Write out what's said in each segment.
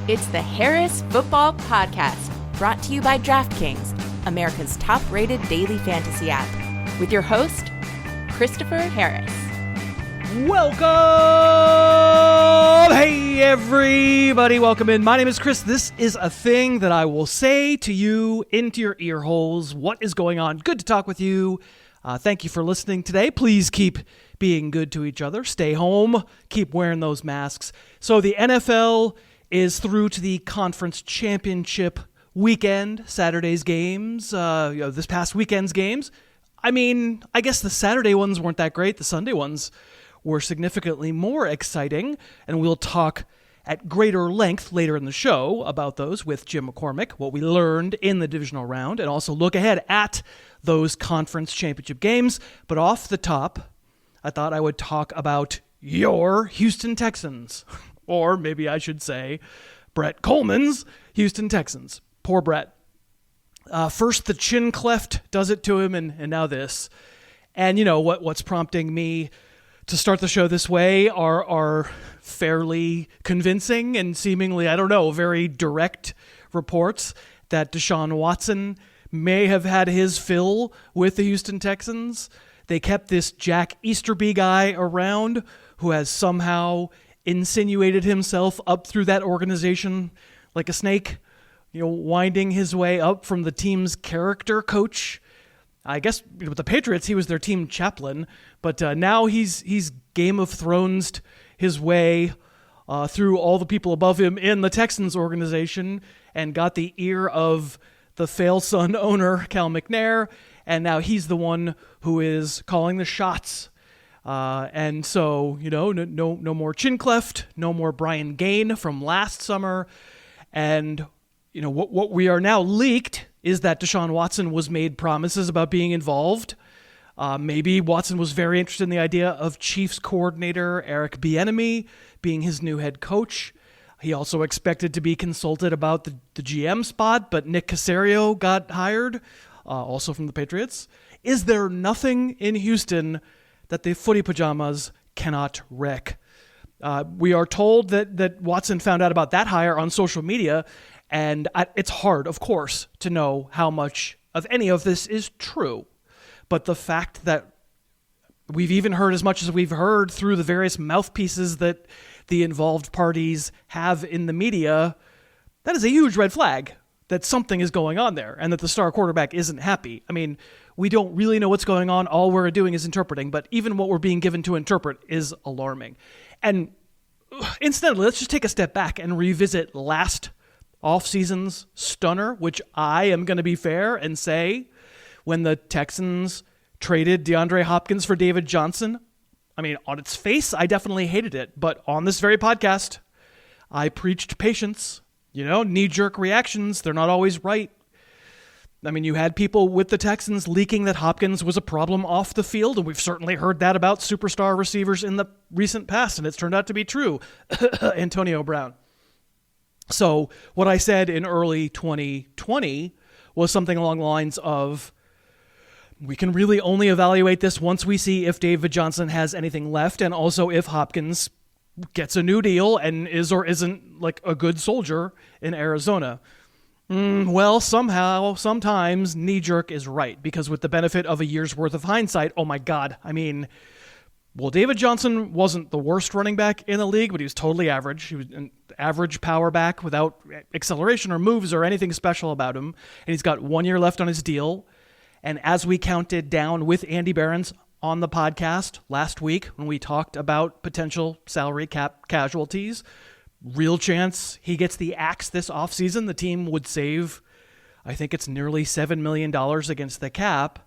It's the Harris Football Podcast, brought to you by DraftKings, America's top-rated daily fantasy app, with your host, Christopher Harris. Welcome! Hey, everybody. Welcome in. My name is Chris. This is a thing that I will say to you into your ear holes. What is going on? Good to talk with you. Thank you for listening today. Please keep being good to each other. Stay home. Keep wearing those masks. So the NFL is through to the conference championship weekend, Saturday's games, this past weekend's games. I mean, I guess the Saturday ones weren't that great. The Sunday ones were significantly more exciting, and we'll talk at greater length later in the show about those with Jim McCormick, what we learned in the divisional round, and also look ahead at those conference championship games. But off the top, I thought I would talk about your Houston Texans, or maybe I should say Brett Coleman's Houston Texans. Poor Brett. First the chin cleft does it to him, and now this. And you know what's prompting me to start the show this way are fairly convincing and seemingly, very direct reports that Deshaun Watson may have had his fill with the Houston Texans. They kept this Jack Easterby guy around who has somehow insinuated himself up through that organization like a snake, winding his way up from the team's character coach. I guess with the Patriots, he was their team chaplain, but now he's Game of Thrones'd his way through all the people above him in the Texans organization and got the ear of the fail-son owner, Cal McNair, and now he's the one who is calling the shots. And so, no more chin cleft, no more Brian Gain from last summer, and what we are now leaked is that Deshaun Watson was made promises about being involved. Maybe Watson was very interested in the idea of Chiefs coordinator Eric Bieniemy being his new head coach. He also expected to be consulted about the GM spot, but Nick Caserio got hired, also from the Patriots. Is there nothing in Houston that the footy pajamas cannot wreck? We are told that Watson found out about that hire on social media, and it's hard, of course, to know how much of any of this is true. But the fact that we've even heard as much as we've heard through the various mouthpieces that the involved parties have in the media, that is a huge red flag that something is going on there and that the star quarterback isn't happy. I mean, we don't really know what's going on. All we're doing is interpreting, but even what we're being given to interpret is alarming. And incidentally, let's just take a step back and revisit last offseason's stunner, which I am going to be fair and say when the Texans traded DeAndre Hopkins for David Johnson. I mean, on its face, I definitely hated it. But on this very podcast, I preached patience. Knee-jerk reactions, they're not always right. I mean, you had people with the Texans leaking that Hopkins was a problem off the field, and we've certainly heard that about superstar receivers in the recent past, and it's turned out to be true. Antonio Brown. So what I said in early 2020 was something along the lines of, we can really only evaluate this once we see if David Johnson has anything left, and also if Hopkins gets a new deal and is or isn't like a good soldier in Arizona. Well, sometimes knee-jerk is right, because with the benefit of a year's worth of hindsight, oh my God, I mean, well, David Johnson wasn't the worst running back in the league, but he was totally average. He was an average power back without acceleration or moves or anything special about him, and he's got 1 year left on his deal. And as we counted down with Andy Behrens on the podcast last week when we talked about potential salary cap casualties, real chance he gets the axe this offseason. The team would save, I think it's nearly $7 million against the cap.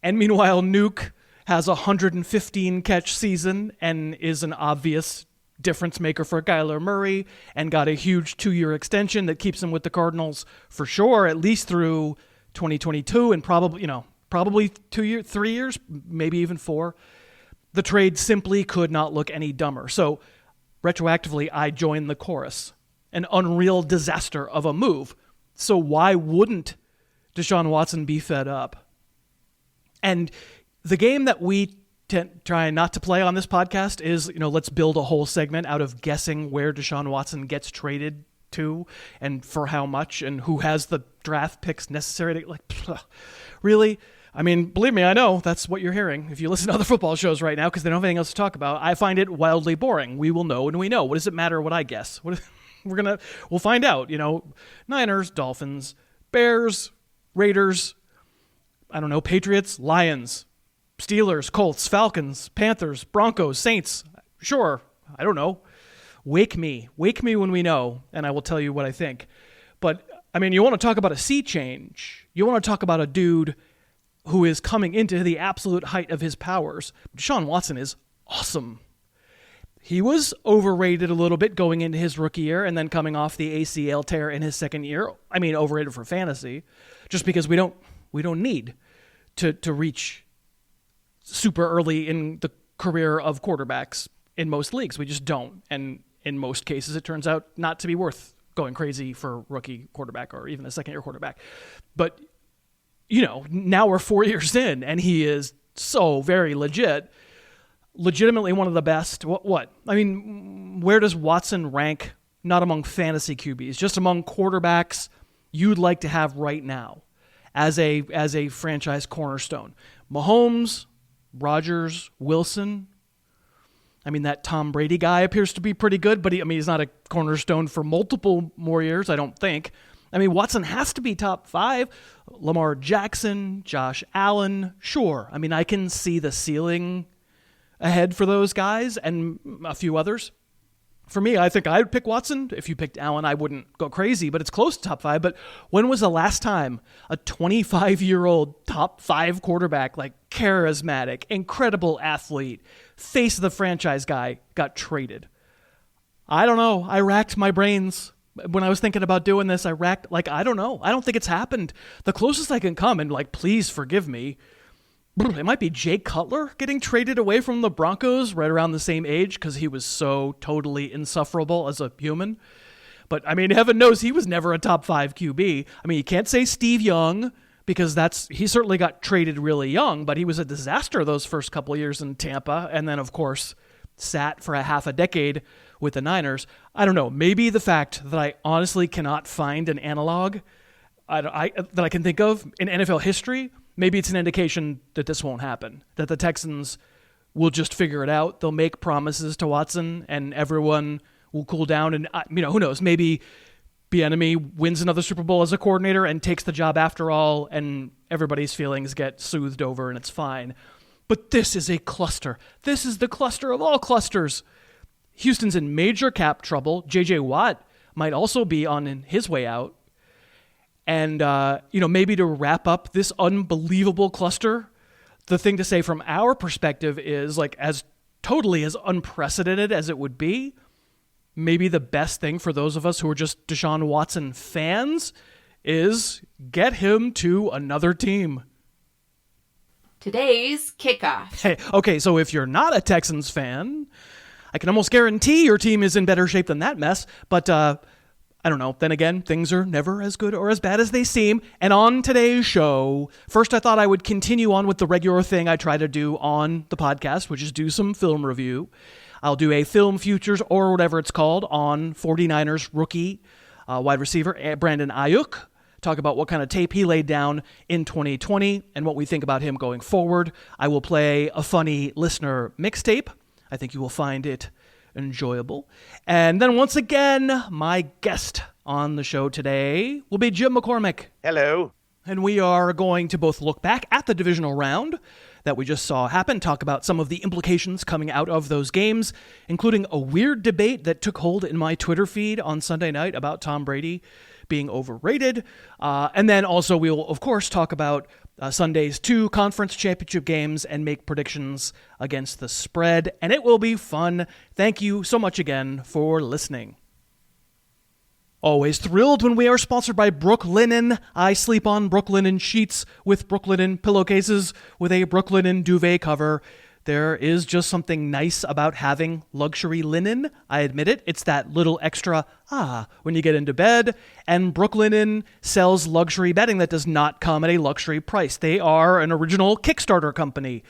And meanwhile, Nuke has a 115 catch season and is an obvious difference maker for Kyler Murray and got a huge 2-year extension that keeps him with the Cardinals for sure, at least through 2022 and probably 3 years, maybe even 4. The trade simply could not look any dumber. So retroactively, I joined the chorus. An unreal disaster of a move. So why wouldn't Deshaun Watson be fed up? And the game that we try not to play on this podcast is, let's build a whole segment out of guessing where Deshaun Watson gets traded to, and for how much, and who has the draft picks necessary to, really? I mean, believe me, I know that's what you're hearing if you listen to other football shows right now because they don't have anything else to talk about. I find it wildly boring. We will know when we know. What does it matter what I guess? We'll find out, Niners, Dolphins, Bears, Raiders, I don't know, Patriots, Lions, Steelers, Colts, Falcons, Panthers, Broncos, Saints. Sure, I don't know. Wake me when we know, and I will tell you what I think. But, I mean, you want to talk about a sea change. You want to talk about a dude who is coming into the absolute height of his powers. Deshaun Watson is awesome. He was overrated a little bit going into his rookie year and then coming off the ACL tear in his second year. I mean, overrated for fantasy, just because we don't need to reach super early in the career of quarterbacks in most leagues. We just don't. And in most cases, it turns out not to be worth going crazy for rookie quarterback or even a second-year quarterback. But, now we're 4 years in, and he is so very legitimately one of the best. What? I mean, where does Watson rank? Not among fantasy QBs, just among quarterbacks you'd like to have right now as a franchise cornerstone. Mahomes, Rodgers, Wilson. I mean, that Tom Brady guy appears to be pretty good, but he's not a cornerstone for multiple more years, I don't think. I mean, Watson has to be top 5. Lamar Jackson, Josh Allen, sure. I mean, I can see the ceiling ahead for those guys and a few others. For me, I think I'd pick Watson. If you picked Allen, I wouldn't go crazy, but it's close to top 5. But when was the last time a 25-year-old top 5 quarterback, like charismatic, incredible athlete, face of the franchise guy, got traded? I don't know. I racked my brains. When I was thinking about doing this, I don't know. I don't think it's happened. The closest I can come, and please forgive me, it might be Jay Cutler getting traded away from the Broncos right around the same age because he was so totally insufferable as a human. But, I mean, heaven knows he was never a top 5 QB. I mean, you can't say Steve Young because he certainly got traded really young, but he was a disaster those first couple of years in Tampa and then, of course, sat for a half a decade with the Niners. I don't know. Maybe the fact that I honestly cannot find an analog that I can think of in NFL history, maybe it's an indication that this won't happen, that the Texans will just figure it out. They'll make promises to Watson, and everyone will cool down. And, who knows, maybe Bieniemy wins another Super Bowl as a coordinator and takes the job after all, and everybody's feelings get soothed over, and it's fine. But this is a cluster. This is the cluster of all clusters. Houston's in major cap trouble. J.J. Watt might also be on his way out. And, maybe to wrap up this unbelievable cluster, the thing to say from our perspective is, as totally as unprecedented as it would be, maybe the best thing for those of us who are just Deshaun Watson fans is get him to another team. Today's kickoff. Hey, okay, so if you're not a Texans fan, I can almost guarantee your team is in better shape than that mess, but, I don't know. Then again, things are never as good or as bad as they seem. And on today's show, first I thought I would continue on with the regular thing I try to do on the podcast, which is do some film review. I'll do a film futures or whatever it's called on 49ers rookie wide receiver Brandon Aiyuk. Talk about what kind of tape he laid down in 2020 and what we think about him going forward. I will play a funny listener mixtape. I think you will find it enjoyable. And then once again, my guest on the show today will be Jim McCormick. Hello. And we are going to both look back at the divisional round that we just saw happen, talk about some of the implications coming out of those games, including a weird debate that took hold in my Twitter feed on Sunday night about Tom Brady being overrated. And then also we will, of course, talk about Sunday's 2 conference championship games and make predictions against the spread. And it will be fun. Thank you so much again for listening. Always thrilled when we are sponsored by Brooklinen. I sleep on Brooklinen sheets with Brooklinen pillowcases with a Brooklinen duvet cover. There is just something nice about having luxury linen. I admit it. It's that little extra, when you get into bed. And Brooklinen sells luxury bedding that does not come at a luxury price. They are an original Kickstarter company.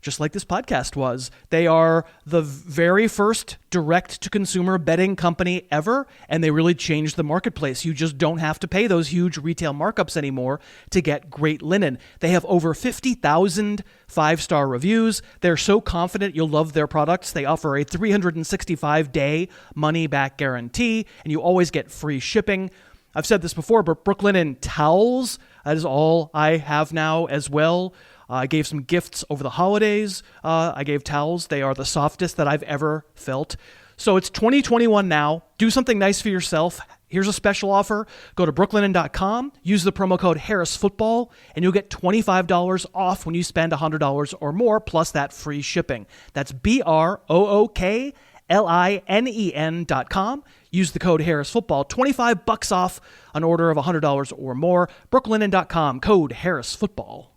just like this podcast was. They are the very first direct-to-consumer betting company ever, and they really changed the marketplace. You just don't have to pay those huge retail markups anymore to get great linen. They have over 50,000 five-star reviews. They're so confident you'll love their products. They offer a 365-day money-back guarantee, and you always get free shipping. I've said this before, but Brooklinen towels, that is all I have now as well. I gave some gifts over the holidays. I gave towels. They are the softest that I've ever felt. So it's 2021 now. Do something nice for yourself. Here's a special offer. Go to brooklinen.com, use the promo code HarrisFootball, and you'll get $25 off when you spend $100 or more, plus that free shipping. That's BROOKLINEN.com. Use the code HarrisFootball, $25 off an order of $100 or more. brooklinen.com, code HarrisFootball.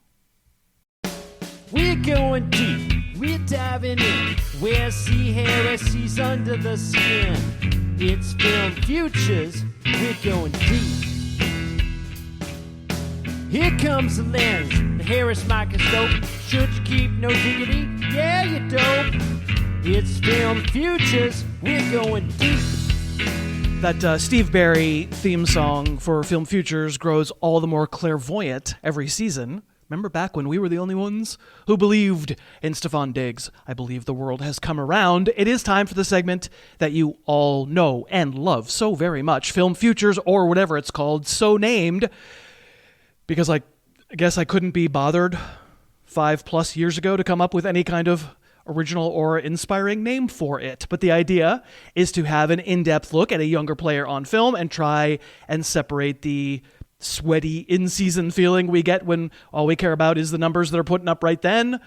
We're going deep, we're diving in, where see heresies under the skin. It's Film Futures, we're going deep. Here comes the lens, the Harris microscope. Should you keep no diggity? Yeah, you dope. It's Film Futures, we're going deep. That Steve Barry theme song for Film Futures grows all the more clairvoyant every season. Remember back when we were the only ones who believed in Stephon Diggs? I believe the world has come around. It is time for the segment that you all know and love so very much, Film Futures, or whatever it's called, so named, because I guess I couldn't be bothered 5+ years ago to come up with any kind of original or inspiring name for it. But the idea is to have an in-depth look at a younger player on film and try and separate the sweaty in-season feeling we get when all we care about is the numbers that are putting up right then,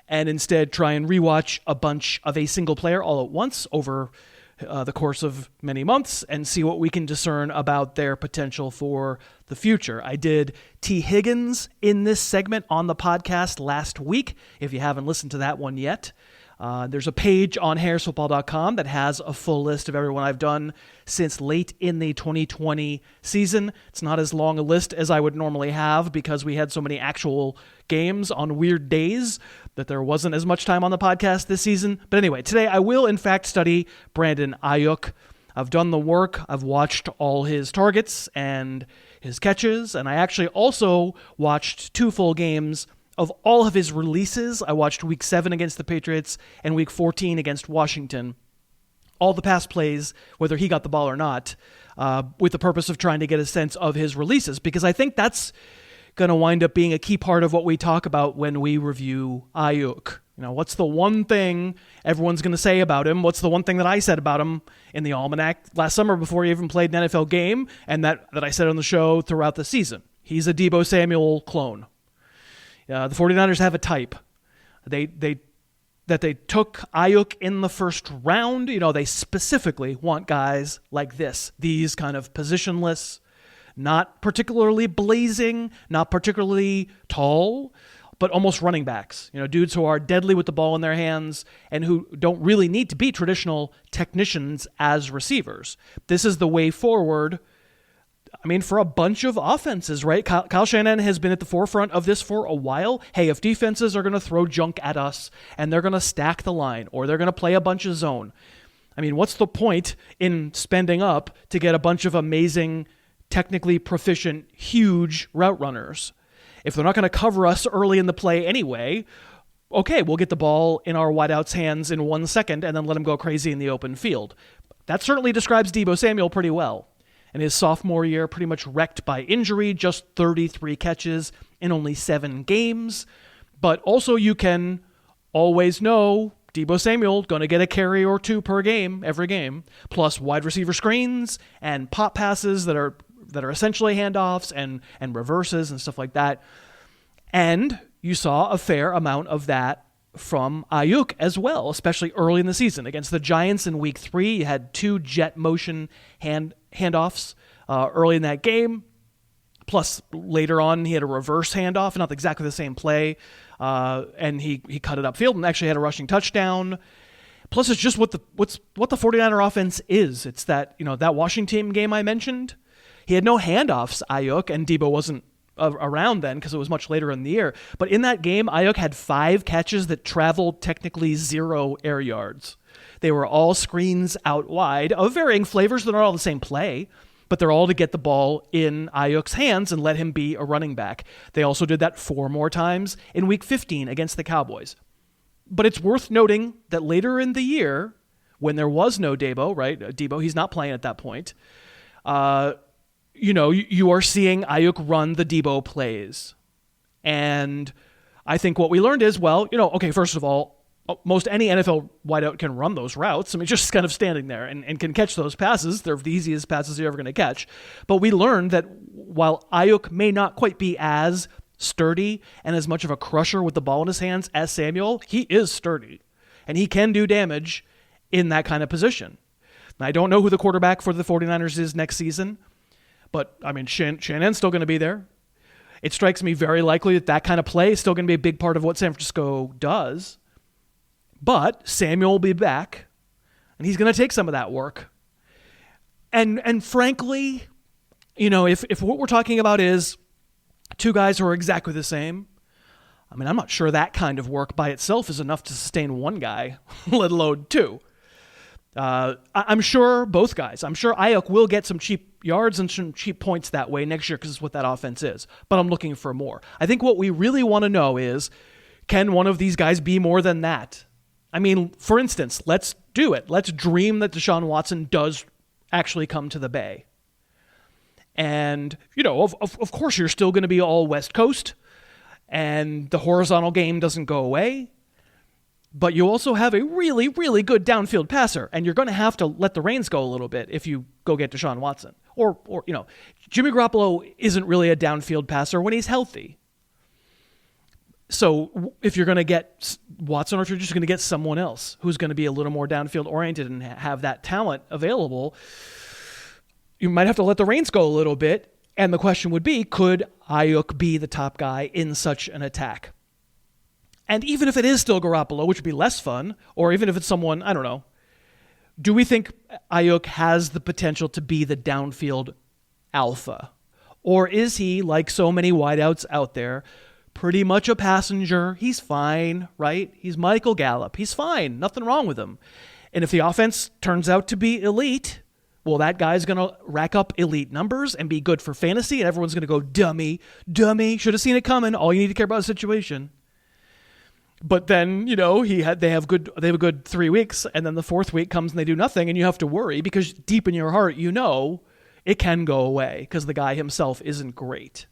and instead try and rewatch a bunch of a single player all at once over the course of many months and see what we can discern about their potential for the future. I did T. Higgins in this segment on the podcast last week. If you haven't listened to that one yet, there's a page on harrisfootball.com that has a full list of everyone I've done since late in the 2020 season. It's not as long a list as I would normally have because we had so many actual games on weird days that there wasn't as much time on the podcast this season. But anyway, today I will in fact study Brandon Aiyuk. I've done the work. I've watched all his targets and his catches, and I actually also watched 2 full games of all of his releases. I watched Week 7 against the Patriots and Week 14 against Washington. All the pass plays, whether he got the ball or not, with the purpose of trying to get a sense of his releases, because I think that's going to wind up being a key part of what we talk about when we review Ayook. You know, what's the one thing everyone's going to say about him? What's the one thing that I said about him in the Almanac last summer before he even played an NFL game, and that I said on the show throughout the season? He's a Deebo Samuel clone. The 49ers have a type. They took Ayook in the first round. You know, they specifically want guys like this, these kind of positionless, not particularly blazing, not particularly tall, but almost running backs. You know, dudes who are deadly with the ball in their hands and who don't really need to be traditional technicians as receivers. This is the way forward, I mean, for a bunch of offenses, right? Kyle Shanahan has been at the forefront of this for a while. Hey, if defenses are going to throw junk at us and they're going to stack the line or they're going to play a bunch of zone, I mean, what's the point in spending up to get a bunch of amazing, technically proficient, huge route runners? If they're not going to cover us early in the play anyway, okay, we'll get the ball in our wideouts' hands in 1 second and then let them go crazy in the open field. That certainly describes Deebo Samuel pretty well. And his sophomore year pretty much wrecked by injury, just 33 catches in only 7 games. But also you can always know Deebo Samuel going to get a carry or 2 per game, every game, plus wide receiver screens and pop passes that are essentially handoffs and reverses and stuff like that. And you saw a fair amount of that from Ayook as well, especially early in the season. Against the Giants in Week 3, you had 2 jet motion handoffs early in that game. Plus, later on, he had a reverse handoff, not exactly the same play, and he cut it upfield and actually had a rushing touchdown. Plus, it's just what the 49er offense is. It's that, that Washington game I mentioned. He had no handoffs, Ayook, and Deebo wasn't around then because it was much later in the year. But in that game, Ayook had 5 catches that traveled technically 0 air yards. They were all screens out wide of varying flavors. They're not all the same play, but they're all to get the ball in Ayook's hands and let him be a running back. They also did that 4 more times in Week 15 against the Cowboys. But it's worth noting that later in the year, when there was no Debo, right? Debo, he's not playing at that point. You are seeing Ayook run the Debo plays. And I think what we learned is, first of all, most any NFL wideout can run those routes. I mean, just kind of standing there and can catch those passes. They're the easiest passes you're ever going to catch. But we learned that while Ayook may not quite be as sturdy and as much of a crusher with the ball in his hands as Samuel, he is sturdy. And he can do damage in that kind of position. Now, I don't know who the quarterback for the 49ers is next season. But, I mean, Shanahan's still going to be there. It strikes me very likely that kind of play is still going to be a big part of what San Francisco does. But Samuel will be back, and he's going to take some of that work. And frankly, if what we're talking about is 2 guys who are exactly the same, I mean, I'm not sure that kind of work by itself is enough to sustain 1 guy, let alone 2. I'm sure both guys. I'm sure Ayook will get some cheap yards and some cheap points that way next year because it's what that offense is. But I'm looking for more. I think what we really want to know is, can one of these guys be more than that? I mean, for instance, let's do it. Let's dream that Deshaun Watson does actually come to the Bay. And, of course, you're still going to be all West Coast, and the horizontal game doesn't go away. But you also have a really, really good downfield passer, and you're going to have to let the reins go a little bit if you go get Deshaun Watson. Or Jimmy Garoppolo isn't really a downfield passer when he's healthy. So if you're going to get Watson, or if you're just going to get someone else who's going to be a little more downfield oriented and have that talent available, you might have to let the reins go a little bit. And the question would be, could Ayook be the top guy in such an attack? And even if it is still Garoppolo, which would be less fun, or even if it's someone, I don't know, do we think Ayook has the potential to be the downfield alpha? Or is he, like so many wideouts out there, pretty much a passenger? He's fine, right? He's Michael Gallup. He's fine. Nothing wrong with him. And if the offense turns out to be elite, well, that guy's going to rack up elite numbers and be good for fantasy, and everyone's going to go, dummy, should have seen it coming. All you need to care about is the situation. But then, they have a good 3 weeks, and then the 4th week comes and they do nothing, and you have to worry because deep in your heart, it can go away because the guy himself isn't great.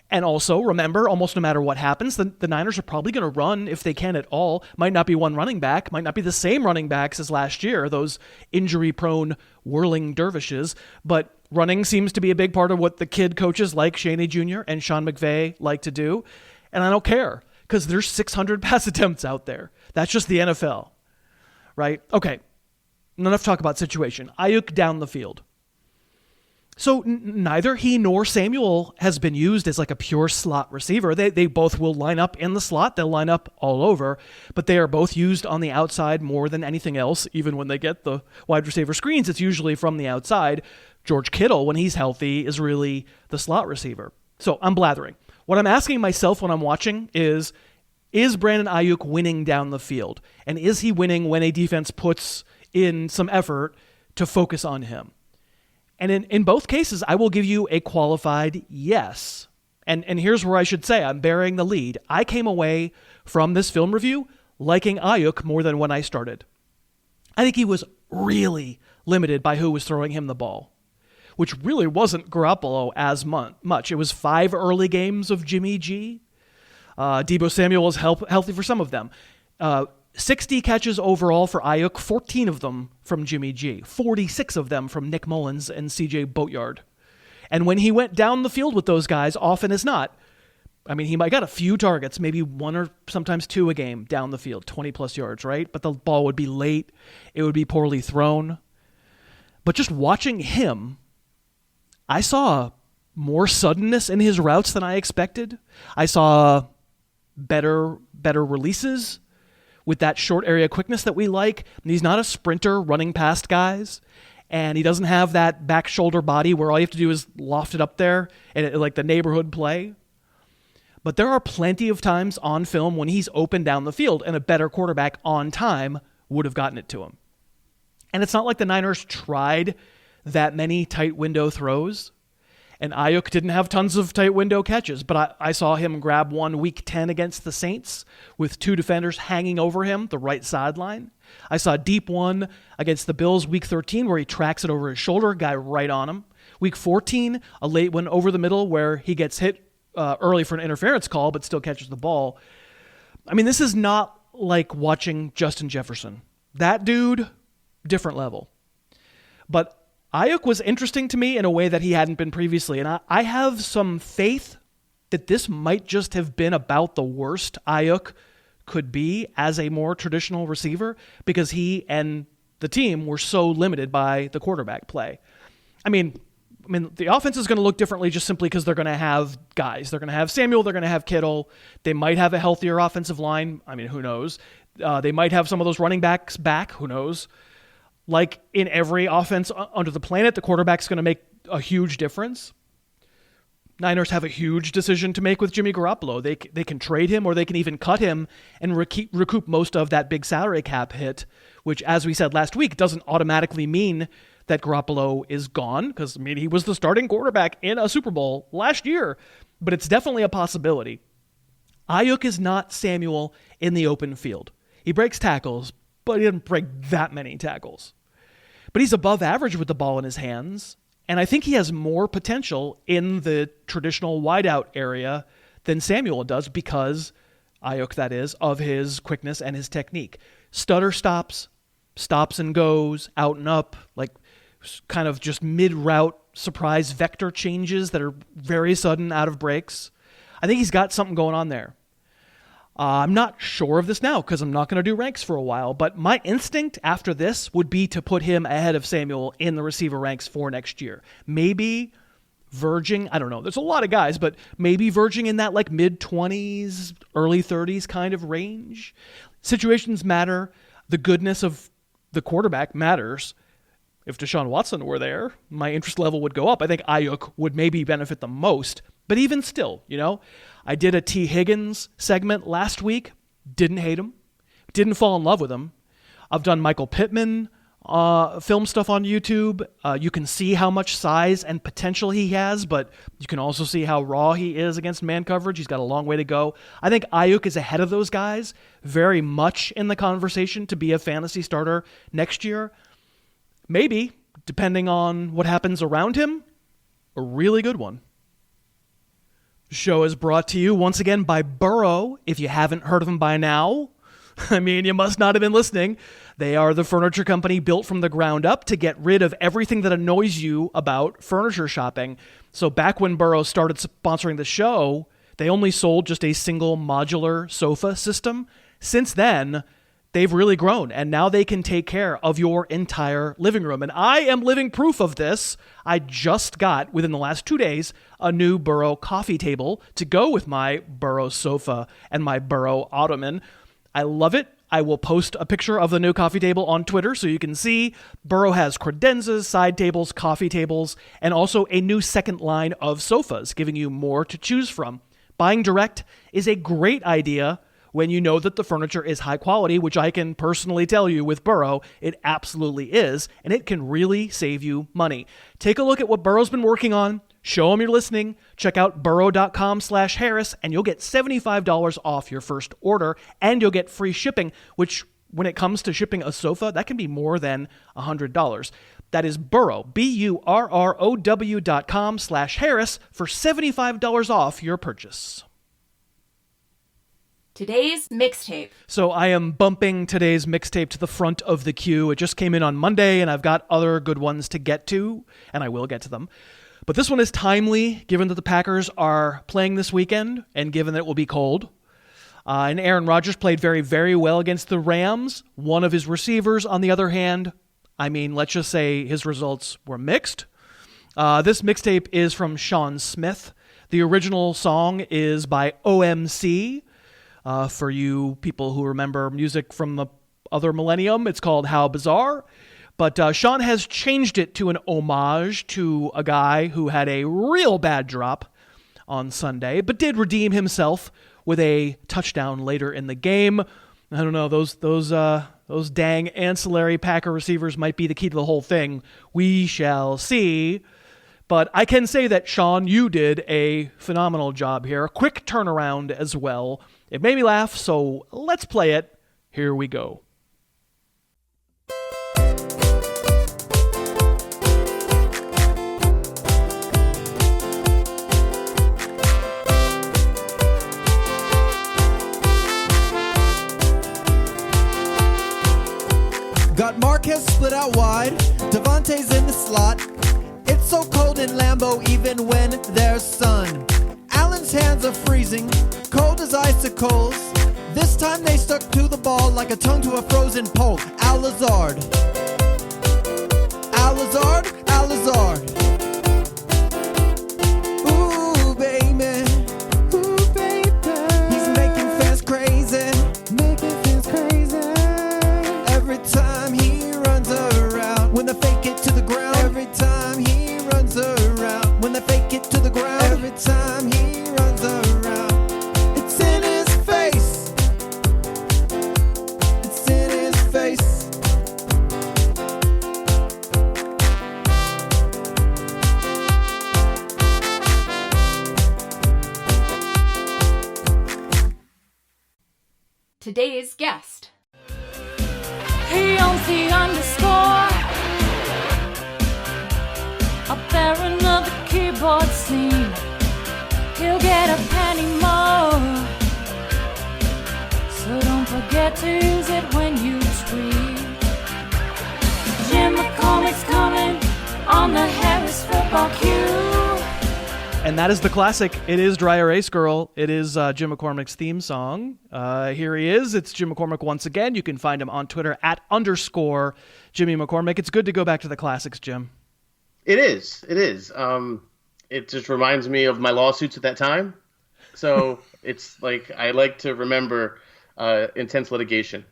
And also, remember, almost no matter what happens, the Niners are probably going to run if they can at all. Might not be one running back, might not be the same running backs as last year, those injury-prone whirling dervishes, but running seems to be a big part of what the kid coaches like Shaney Jr. and Sean McVay like to do, and I don't care. Because there's 600 pass attempts out there. That's just the NFL, right? Okay, enough talk about situation. Ayook down the field. So neither he nor Samuel has been used as like a pure slot receiver. They both will line up in the slot. They'll line up all over, but they are both used on the outside more than anything else. Even when they get the wide receiver screens, it's usually from the outside. George Kittle, when he's healthy, is really the slot receiver. So I'm blathering. What I'm asking myself when I'm watching is Brandon Aiyuk winning down the field? And is he winning when a defense puts in some effort to focus on him? And in both cases, I will give you a qualified yes. And here's where I should say I'm bearing the lead. I came away from this film review liking Aiyuk more than when I started. I think he was really limited by who was throwing him the ball, which really wasn't Garoppolo as much. It was 5 early games of Jimmy G. Deebo Samuel was healthy for some of them. 60 catches overall for Ayook, 14 of them from Jimmy G, 46 of them from Nick Mullins and CJ Boatyard. And when he went down the field with those guys, often as not, I mean, he might got a few targets, maybe 1 or sometimes 2 a game down the field, 20-plus yards, right? But the ball would be late. It would be poorly thrown. But just watching him, I saw more suddenness in his routes than I expected. I saw better releases with that short area quickness that we like. And he's not a sprinter running past guys. and he doesn't have that back shoulder body where all you have to do is loft it up there and like the neighborhood play. But there are plenty of times on film when he's open down the field and a better quarterback on time would have gotten it to him. And it's not like the Niners tried that many tight window throws. And Ayook didn't have tons of tight window catches, but I saw him grab one week 10 against the Saints with 2 defenders hanging over him, the right sideline. I saw a deep one against the Bills week 13 where he tracks it over his shoulder, guy right on him. Week 14, a late one over the middle where he gets hit early for an interference call but still catches the ball. I mean, this is not like watching Justin Jefferson. That dude, different level. But Ayook was interesting to me in a way that he hadn't been previously, and I have some faith that this might just have been about the worst Ayook could be as a more traditional receiver because he and the team were so limited by the quarterback play. I mean, the offense is going to look differently just simply because they're going to have guys. They're going to have Samuel. They're going to have Kittle. They might have a healthier offensive line. I mean, who knows? They might have some of those running backs back. Who knows? Like in every offense under the planet, the quarterback's going to make a huge difference. Niners have a huge decision to make with Jimmy Garoppolo. They can trade him or they can even cut him and recoup most of that big salary cap hit, which, as we said last week, doesn't automatically mean that Garoppolo is gone because, I mean, he was the starting quarterback in a Super Bowl last year, but it's definitely a possibility. Ayook is not Samuel in the open field. He breaks tackles, but he didn't break that many tackles. But he's above average with the ball in his hands, and I think he has more potential in the traditional wideout area than Samuel does because, Ayook that is, of his quickness and his technique. Stutter stops and goes, out and up, like kind of just mid-route surprise vector changes that are very sudden out of breaks. I think he's got something going on there. I'm not sure of this now because I'm not going to do ranks for a while, but my instinct after this would be to put him ahead of Samuel in the receiver ranks for next year. Maybe verging, I don't know, there's a lot of guys, but maybe verging in that like mid-20s, early 30s kind of range. Situations matter. The goodness of the quarterback matters. If Deshaun Watson were there, my interest level would go up. I think Ayook would maybe benefit the most. But even still, I did a T. Higgins segment last week. Didn't hate him. Didn't fall in love with him. I've done Michael Pittman film stuff on YouTube. You can see how much size and potential he has, but you can also see how raw he is against man coverage. He's got a long way to go. I think Ayook is ahead of those guys, very much in the conversation to be a fantasy starter next year. Maybe, depending on what happens around him, a really good one. The show is brought to you once again by Burrow. If you haven't heard of them by now, I mean, you must not have been listening. They are the furniture company built from the ground up to get rid of everything that annoys you about furniture shopping. So back when Burrow started sponsoring the show, they only sold just a single modular sofa system. Since then, they've really grown, and now they can take care of your entire living room. And I am living proof of this. I just got, within the last 2 days, a new Burrow coffee table to go with my Burrow sofa and my Burrow ottoman. I love it. I will post a picture of the new coffee table on Twitter so you can see. Burrow has credenzas, side tables, coffee tables, and also a new second line of sofas, giving you more to choose from. Buying direct is a great idea when you know that the furniture is high quality, which I can personally tell you with Burrow, it absolutely is, and it can really save you money. Take a look at what Burrow's been working on. Show them you're listening. Check out burrow.com/Harris, and you'll get $75 off your first order, and you'll get free shipping, which when it comes to shipping a sofa, that can be more than $100. That is Burrow, BURROW.com/Harris for $75 off your purchase. Today's mixtape. So I am bumping today's mixtape to the front of the queue. It just came in on Monday, and I've got other good ones to get to, and I will get to them. But this one is timely, given that the Packers are playing this weekend, and given that it will be cold. And Aaron Rodgers played very, very well against the Rams. One of his receivers, on the other hand, let's just say his results were mixed. This mixtape is from Sean Smith. The original song is by OMC. For you people who remember music from the other millennium, it's called How Bizarre. But Sean has changed it to an homage to a guy who had a real bad drop on Sunday, but did redeem himself with a touchdown later in the game. I don't know, those dang ancillary Packer receivers might be the key to the whole thing. We shall see. But I can say that, Sean, you did a phenomenal job here. A quick turnaround as well. It made me laugh, so let's play it. Here we go. Got Marquez split out wide, Devontae's in the slot. It's so cold in Lambeau even when there's sun. Allen's hands are freezing, cold as icicles. This time they stuck to the ball like a tongue to a frozen pole. Al-Lazard. Al-Lazard, Al-Lazard. Ooh, baby. Ooh, baby. He's making fans crazy. Making fans crazy. Every time he runs around, when they fake it to the ground. Every time he runs around, when they fake it to the ground. Every time he runs around, it's in his face. It's in his face. Today's guest. He owns the underscore. Up there another keyboard scene. He'll get a penny more. So don't forget to use it when you tweet. Jim McCormick's coming on the Harris Football Q. And that is the classic. It is Dry Erase Girl. It is Jim McCormick's theme song. Here he is. It's Jim McCormick once again. You can find him on Twitter at _ Jimmy McCormick. It's good to go back to the classics, Jim. It is. It is. It just reminds me of my lawsuits at that time. So it's like I like to remember intense litigation.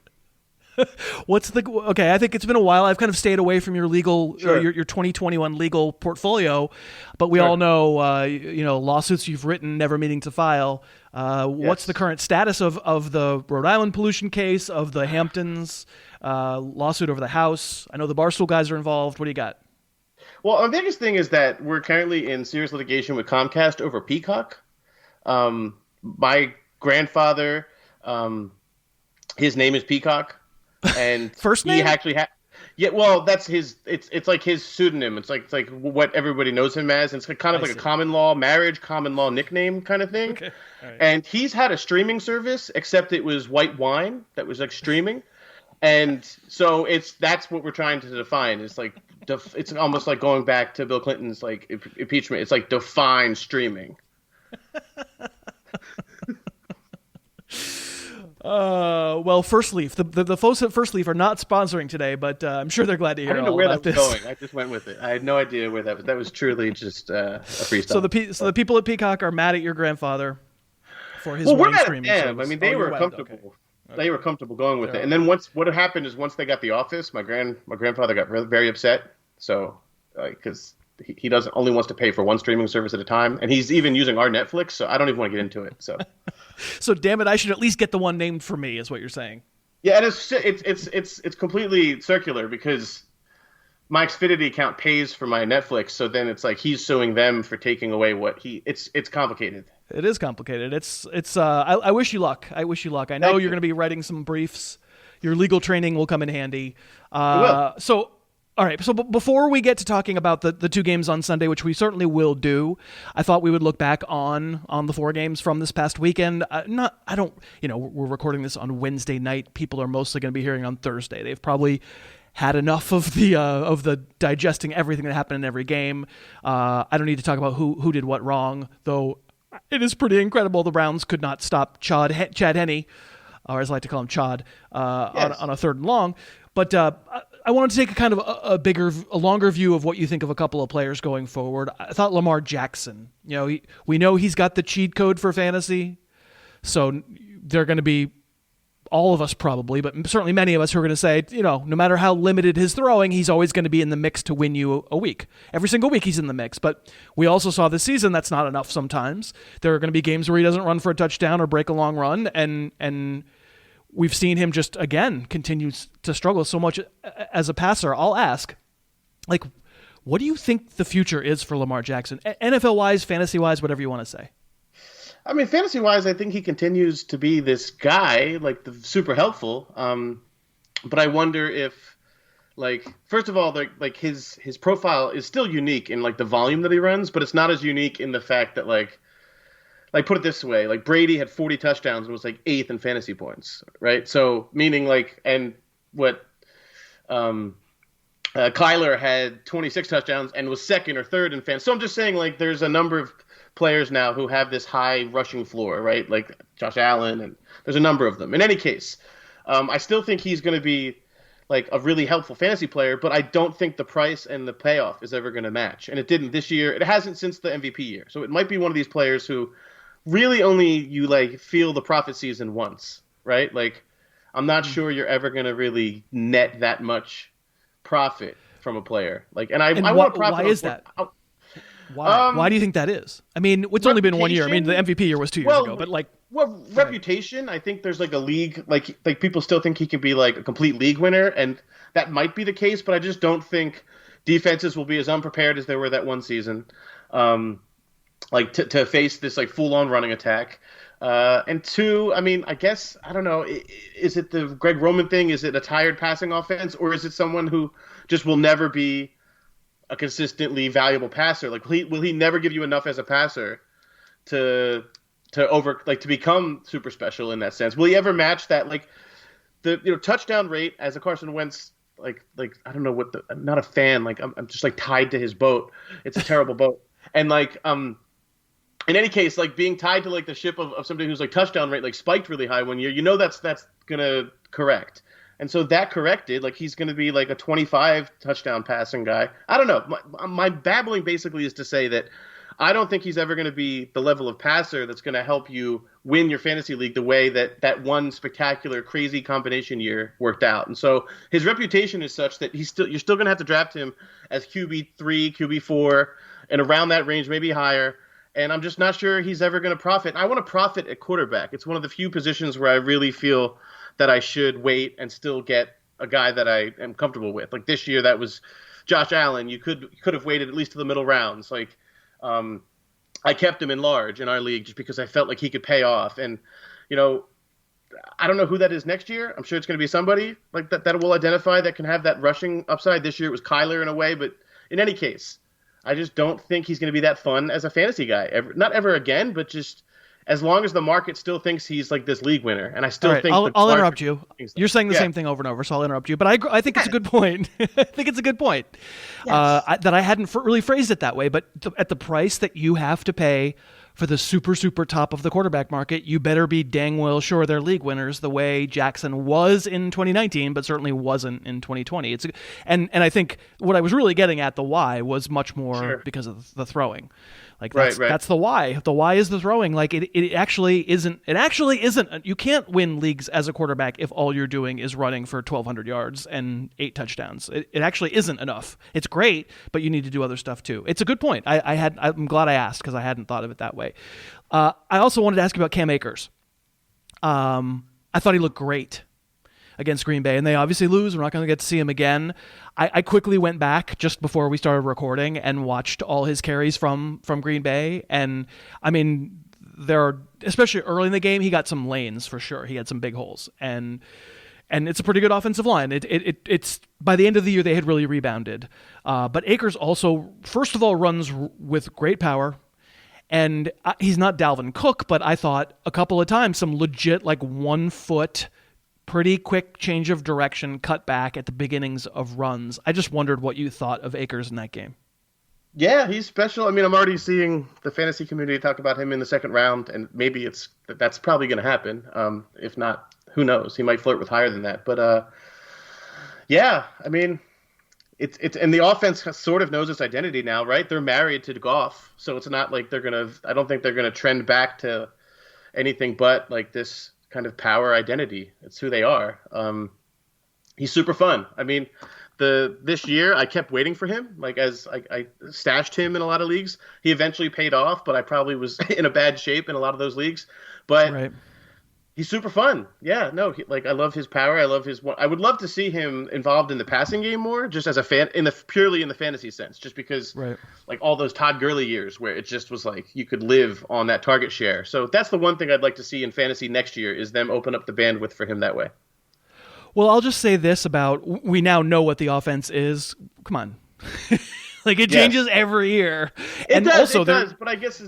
Okay, I think it's been a while. I've kind of stayed away from your legal, Sure. your 2021 legal portfolio, but we all know, lawsuits you've written, never meaning to file. What's the current status of the Rhode Island pollution case, of the Hamptons lawsuit over the house? I know the Barstool guys are involved. What do you got? Well, our biggest thing is that we're currently in serious litigation with Comcast over Peacock. My grandfather, his name is Peacock. And First name? He actually that's his. It's like his pseudonym. It's like what everybody knows him as. And it's kind of like a common law marriage, common law nickname kind of thing. Okay. All right. And he's had a streaming service, except it was white wine that was like streaming. And so that's what we're trying to define. It's like it's almost like going back to Bill Clinton's like impeachment. It's like define streaming. Well, First Leaf. The folks at First Leaf are not sponsoring today, but I'm sure they're glad to hear I didn't know all where about that was this. going. I just went with it. I had no idea where that was. That was truly just a freestyle. So the people at Peacock are mad at your grandfather for his we're wine mad at streaming them. service. I mean, they were comfortable. Okay. They were comfortable going with it. And then what happened is once they got the office, my grandfather got very upset. So because he only wants to pay for one streaming service at a time, and he's even using our Netflix. So I don't even want to get into it. So. So damn it, I should at least get the one named for me, is what you're saying. Yeah, and it's completely circular because my Xfinity account pays for my Netflix, so then it's like he's suing them for taking away what it's complicated. It is complicated. I wish you luck. I wish you luck. I know you're going to be writing some briefs. Your legal training will come in handy. It will. So. All right, so before we get to talking about the two games on Sunday, which we certainly will do, I thought we would look back on the four games from this past weekend. We're recording this on Wednesday night. People are mostly going to be hearing on Thursday. They've probably had enough of the digesting everything that happened in every game. I don't need to talk about who did what wrong, though. It is pretty incredible the Browns could not stop Chad Henne, or as I like to call him, Chad, on a 3rd and long. But I wanted to take a kind of a longer view of what you think of a couple of players going forward. I thought Lamar Jackson, we know he's got the cheat code for fantasy, so they're going to be all of us probably, but certainly many of us who are going to say, no matter how limited his throwing, he's always going to be in the mix to win you a week. Every single week he's in the mix. But we also saw this season that's not enough sometimes. There are going to be games where he doesn't run for a touchdown or break a long run, and we've seen him just, again, continue to struggle so much as a passer. I'll ask, what do you think the future is for Lamar Jackson? NFL-wise, fantasy-wise, whatever you want to say. I mean, fantasy-wise, I think he continues to be this guy, super helpful. But I wonder if, first of all, his profile is still unique in the volume that he runs, but it's not as unique in the fact that put it this way, Brady had 40 touchdowns and was 8th in fantasy points, right? So meaning Cutler had 26 touchdowns and was 2nd or 3rd in fantasy. So I'm just saying there's a number of players now who have this high rushing floor, right? Like Josh Allen, and there's a number of them. In any case, I still think he's going to be a really helpful fantasy player, but I don't think the price and the payoff is ever going to match. And it didn't this year. It hasn't since the MVP year. So it might be one of these players who really only you feel the profit season once, right? I'm not sure you're ever going to really net that much profit from a player. I want to profit. Why is that? Why do you think that is? I mean, it's only been 1 year. I mean, the MVP year was 2 years ago, but reputation. I think there's a league, people still think he can be a complete league winner, and that might be the case, but I just don't think defenses will be as unprepared as they were that one season, to face this full-on running attack. And two, I mean, I guess, I don't know, is it the Greg Roman thing? Is it a tired passing offense, or is it someone who just will never be a consistently valuable passer? Will he never give you enough as a passer to become super special in that sense? Will he ever match that? The touchdown rate as a Carson Wentz, I don't know I'm not a fan. I'm just tied to his boat. It's a terrible boat. And in any case, being tied to the ship of somebody who's touchdown rate spiked really high one year, that's gonna correct. And so that corrected, he's going to be a 25 touchdown passing guy. I don't know. My babbling basically is to say that I don't think he's ever going to be the level of passer that's going to help you win your fantasy league the way that one spectacular, crazy combination year worked out. And so his reputation is such that you're still going to have to draft him as QB3, QB4, and around that range, maybe higher. And I'm just not sure he's ever going to profit. I want to profit at quarterback. It's one of the few positions where I really feel that I should wait and still get a guy that I am comfortable with. This year, that was Josh Allen. You could have waited at least to the middle rounds. I kept him in large in our league just because I felt like he could pay off. And, I don't know who that is next year. I'm sure it's going to be somebody that will identify that can have that rushing upside. This year it was Kyler in a way, but in any case, I just don't think he's going to be that fun as a fantasy guy. Not ever again, but just as long as the market still thinks he's this league winner. And I still think I'll interrupt you. You're saying the same thing over and over, so I'll interrupt you. But I think it's a good point. I think it's a good point. Yes. That I hadn't really phrased it that way. But at the price that you have to pay for the super, super top of the quarterback market, you better be dang well sure they're league winners the way Jackson was in 2019, but certainly wasn't in 2020. And I think what I was really getting at, the why, was much more because of the throwing. That's the why. The why is the throwing. It actually isn't. It actually isn't. You can't win leagues as a quarterback if all you're doing is running for 1,200 yards and 8 touchdowns. It actually isn't enough. It's great, but you need to do other stuff too. It's a good point. I'm glad I asked because I hadn't thought of it that way. I also wanted to ask you about Cam Akers. I thought he looked great against Green Bay, and they obviously lose. We're not going to get to see him again. I quickly went back just before we started recording and watched all his carries from Green Bay, and I mean, especially early in the game, he got some lanes for sure. He had some big holes, and it's a pretty good offensive line. It's by the end of the year they had really rebounded, but Akers also, first of all, runs with great power. And he's not Dalvin Cook, but I thought a couple of times some legit 1 foot, pretty quick change of direction, cut back at the beginnings of runs. I just wondered what you thought of Akers in that game. Yeah, he's special. I mean, I'm already seeing the fantasy community talk about him in the second round, and maybe that's probably going to happen. If not, who knows? He might flirt with higher than that. But yeah, I mean, it's and the offense sort of knows its identity now, right? They're married to Goff, so it's not like I don't think they're gonna trend back to anything but this kind of power identity. It's who they are. He's super fun. I mean, this year I kept waiting for him. Like, as I stashed him in a lot of leagues. He eventually paid off, but I probably was in a bad shape in a lot of those leagues. But right. He's super fun. Yeah, no, I love his power. I love I would love to see him involved in the passing game more, just as a fan, purely in the fantasy sense, just because, right. like all those Todd Gurley years where it just was like you could live on that target share. So that's the one thing I'd like to see in fantasy next year is them open up the bandwidth for him that way. Well, I'll just say this about we now know what the offense is. Come on. Like it changes every year. It does, but I guess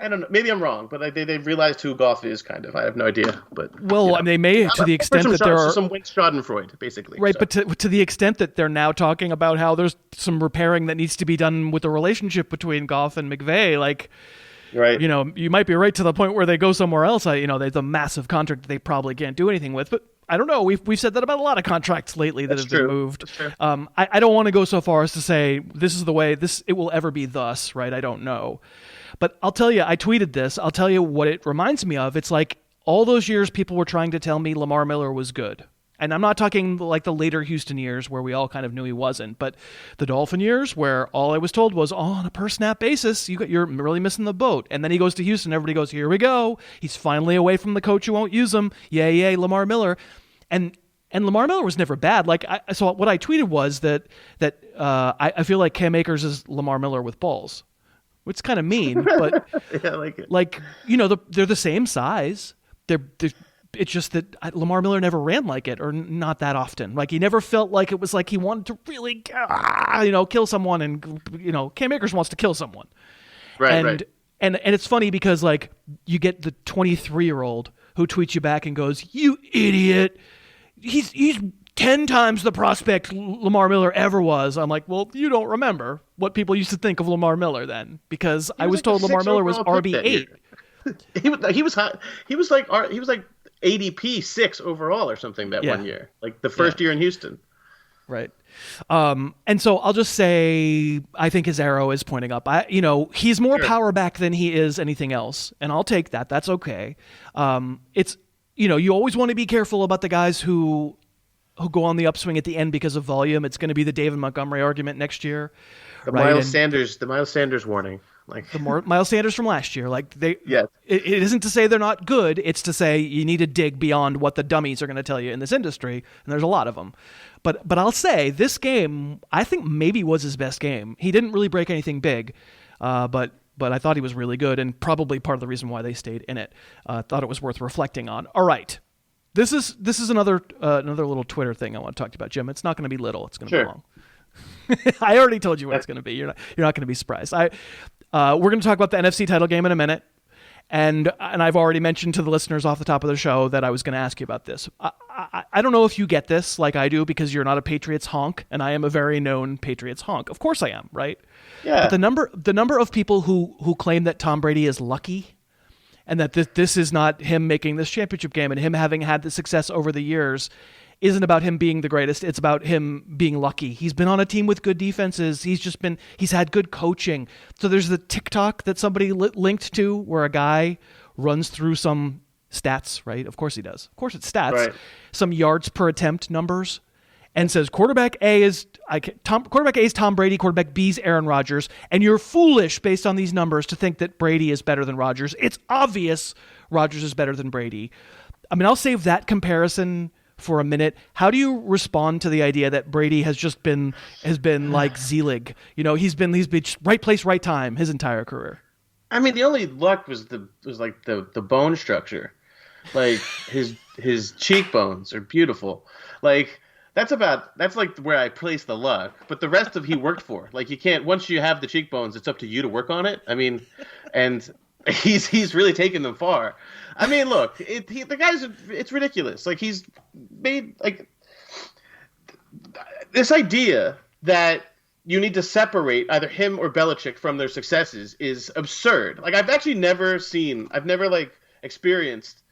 I don't know. Maybe I'm wrong, but they've realized who Goff is kind of. I have no idea. But I mean, they may to the extent that there are some Wentz Schadenfreude, basically. Right, so. But to the extent that they're now talking about how there's some repairing that needs to be done with the relationship between Goff and McVay, like right. You might be right to the point where they go somewhere else. There's a massive contract that they probably can't do anything with, but I don't know. We've said that about a lot of contracts lately that have been moved. I don't want to go so far as to say this is the way it will ever be thus, right? I don't know. But I'll tell you, I tweeted this. I'll tell you what it reminds me of. It's like all those years people were trying to tell me Lamar Miller was good. And I'm not talking like the later Houston years where we all kind of knew he wasn't, but the Dolphin years where all I was told was, on a per snap basis, you're really missing the boat. And then he goes to Houston, everybody goes, here we go. He's finally away from the coach who won't use him. Yay, Lamar Miller. And Lamar Miller was never bad. So what I tweeted was that I feel like Cam Akers is Lamar Miller with balls, which is kind of mean, but yeah, I like it. They're the same size. It's just that Lamar Miller never ran like it, or not that often. Like he never felt like it was like he wanted to really, kill someone, and Cam Akers wants to kill someone. Right, right. And it's funny because like you get the 23-year-old who tweets you back and goes, "You idiot! He's 10 times the prospect Lamar Miller ever was." I'm like, well, you don't remember what people used to think of Lamar Miller then, because I was told Lamar Miller was RB8. He was like ADP 6 overall or something that 1 year, like the first year in Houston. Right. And so I'll just say I think his arrow is pointing up. He's more power back than he is anything else, and I'll take that. That's okay. It's you always want to be careful about the guys who go on the upswing at the end because of volume. It's going to be the David Montgomery argument next year. The Miles Sanders warning. Like the more Miles Sanders from last year. Like it isn't to say they're not good. It's to say you need to dig beyond what the dummies are going to tell you in this industry, and there's a lot of them. But I'll say this game, I think maybe was his best game. He didn't really break anything big, but I thought he was really good, and probably part of the reason why they stayed in it. Thought it was worth reflecting on. All right, this is another little Twitter thing I want to talk to you about, Jim. It's not going to be little. It's going to be long. I already told you what it's going to be. You're not going to be surprised. We're going to talk about the NFC title game in a minute, and I've already mentioned to the listeners off the top of the show that I was going to ask you about this. I don't know if you get this like I do, because you're not a Patriots honk, and I am a very known Patriots honk. Of course I am, right? Yeah. But the number of people who claim that Tom Brady is lucky, and that this is not him making this championship game and him having had the success over the years, isn't about him being the greatest. It's about him being lucky. He's been on a team with good defenses. He's had good coaching. So there's the TikTok that somebody linked to where a guy runs through some stats, right? Of course he does. Of course it's stats. Right. Some yards per attempt numbers, and says quarterback A is Tom Brady, quarterback B is Aaron Rodgers, and you're foolish based on these numbers to think that Brady is better than Rodgers. It's obvious Rodgers is better than Brady. I mean, I'll save that comparison for a minute. How do you respond to the idea that Brady has been like Zelig? He's been right place, right time his entire career. I mean, the only luck was the bone structure. Like his cheekbones are beautiful. Like that's like where I place the luck. But the rest of he worked for. Like you can't, once you have the cheekbones, it's up to you to work on it. I mean, and he's really taken them far. I mean, look, the guy's, it's ridiculous. Like he's made like this idea that you need to separate either him or Belichick from their successes is absurd. Like I've never like experienced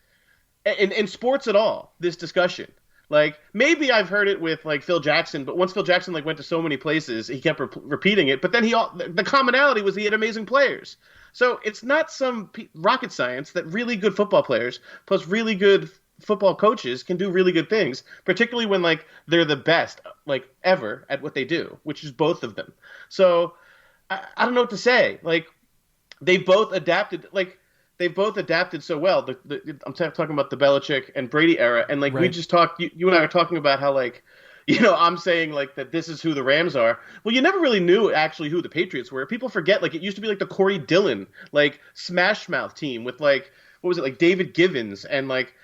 in sports at all this discussion. Like maybe I've heard it with like Phil Jackson, but once Phil Jackson like went to so many places, he kept repeating it. But then the commonality was he had amazing players. So it's not some rocket science that really good football players plus really good football coaches can do really good things, particularly when like they're the best like ever at what they do, which is both of them. So I don't know what to say. Like they both adapted. Like they both adapted so well. I'm talking about the Belichick and Brady era, and like we just talked. You and I were talking about how like. I'm saying like that this is who the Rams are. Well, you never really knew actually who the Patriots were. People forget like it used to be like the Corey Dillon like Smash Mouth team with like what was it like David Givens and like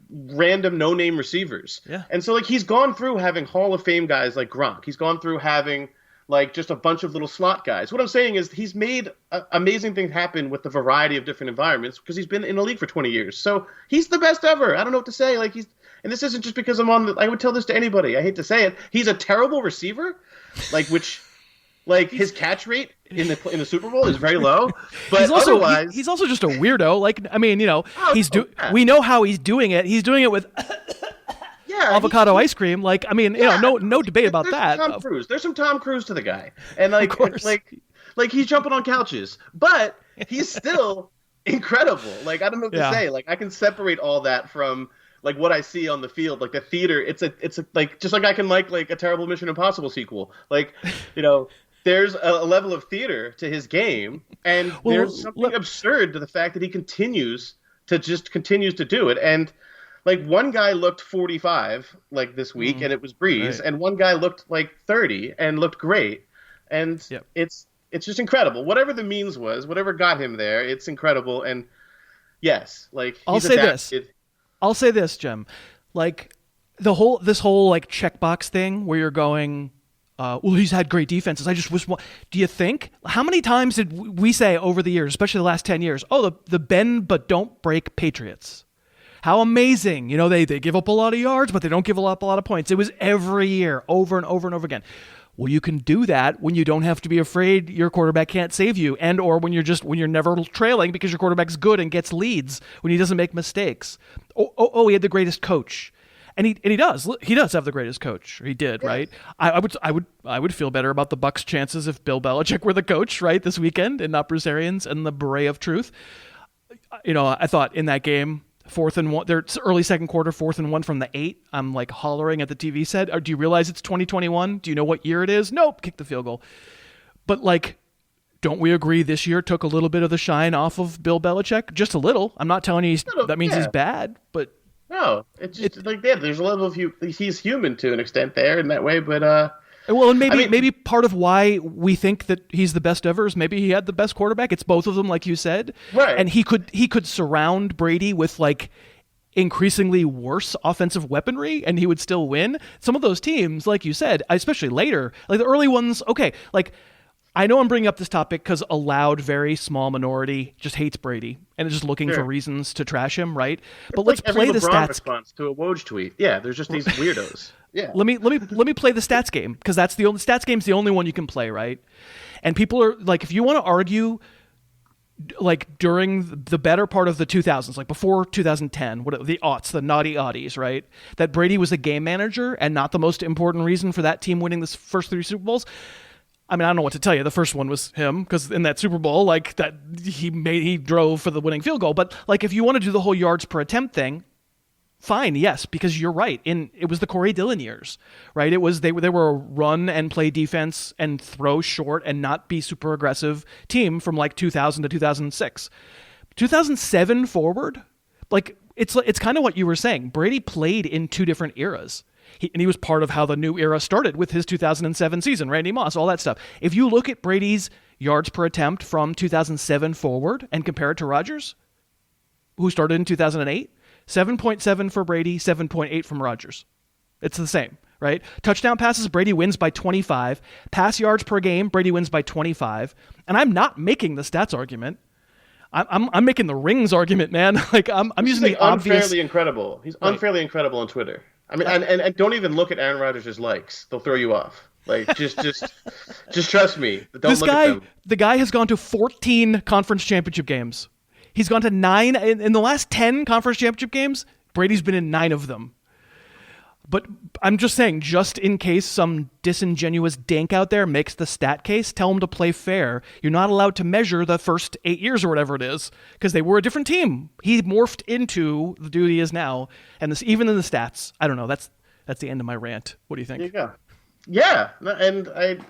random no-name receivers. Yeah. And so like he's gone through having Hall of Fame guys like Gronk. He's gone through having like just a bunch of little slot guys. What I'm saying is he's made amazing things happen with a variety of different environments because he's been in the league for 20 years. So he's the best ever. I don't know what to say. Like and this isn't just because I would tell this to anybody. I hate to say it. He's a terrible receiver, like his catch rate in the Super Bowl is very low. But he's also just a weirdo. Like I mean, we know how he's doing it. He's doing it with avocado ice cream. Like I mean, no debate about that. Tom Cruise. There's some Tom Cruise to the guy, and like he's jumping on couches, but he's still incredible. Like I don't know what to say. Like I can separate all that from. Like what I see on the field, like the theater, it's a like just like I can like a terrible Mission Impossible sequel. Like, there's a level of theater to his game, and there's something absurd to the fact that he continues to do it. And like one guy looked 45 like this week, and it was Breeze, and one guy looked like 30 and looked great, and it's just incredible. Whatever the means was, whatever got him there, it's incredible. And yes, like I'll say this, Jim. Like this whole like checkbox thing where you're going, well, he's had great defenses. I just wish. Do you think how many times did we say over the years, especially the last 10 years? Oh, the bend but don't break Patriots. How amazing! They give up a lot of yards, but they don't give up a lot of points. It was every year, over and over and over again. Well, you can do that when you don't have to be afraid your quarterback can't save you, and or when you're never trailing because your quarterback's good and gets leads when he doesn't make mistakes. He had the greatest coach, and he does have the greatest coach. He did, right? I would feel better about the Bucs' chances if Bill Belichick were the coach, right, this weekend, and not Bruce Arians and the beret of truth. I thought in that game. 4th and 1. They're early second quarter, 4th and 1 from the 8. I'm like hollering at the TV set. Do you realize it's 2021? Do you know what year it is? Nope. Kick the field goal. But like, don't we agree this year took a little bit of the shine off of Bill Belichick? Just a little. I'm not telling you that means he's bad, but no, it's just there's a level of he's human to an extent there in that way, but well, and maybe part of why we think that he's the best ever is maybe he had the best quarterback. It's both of them, like you said, right? And he could surround Brady with like increasingly worse offensive weaponry, and he would still win. Some of those teams, like you said, especially later, like the early ones. Okay, like I know I'm bringing up this topic because a loud, very small minority just hates Brady and is just looking for reasons to trash him, right? But let's play the stats response to a Woj tweet. Yeah, there's just these weirdos. Yeah. Let me play the stats game because that's the only stats game's the only one you can play, right? And people are like, if you want to argue, like during the better part of the 2000s, like before 2010, the aughts, the naughty oddies, right? That Brady was a game manager and not the most important reason for that team winning the first 3 Super Bowls. I mean, I don't know what to tell you. The first one was him because in that Super Bowl, like that he drove for the winning field goal. But like, if you want to do the whole yards per attempt thing. Fine, yes, because you're right. It was the Corey Dillon years, right? It was they were a run and play defense and throw short and not be super aggressive team from like 2000 to 2006. 2007 forward, like it's kind of what you were saying. Brady played in 2 different eras. He was part of how the new era started with his 2007 season, Randy Moss, all that stuff. If you look at Brady's yards per attempt from 2007 forward and compare it to Rodgers, who started in 2008, 7.7 for Brady, 7.8 from Rodgers. It's the same, right? Touchdown passes, Brady wins by 25. Pass yards per game, Brady wins by 25. And I'm not making the stats argument. I'm making the rings argument, man. Like I'm using the obvious. Unfairly incredible. He's unfairly incredible on Twitter. I mean, and don't even look at Aaron Rodgers' likes. They'll throw you off. Like just trust me. Don't look at them. The guy has gone to 14 conference championship games. He's gone to 9 in the last 10 conference championship games. Brady's been in 9 of them. But I'm just saying, just in case some disingenuous dink out there makes the stat case, tell them to play fair. You're not allowed to measure the first 8 years or whatever it is, because they were a different team. He morphed into the dude he is now, and this even in the stats. I don't know. That's the end of my rant. What do you think? There you go. Yeah, and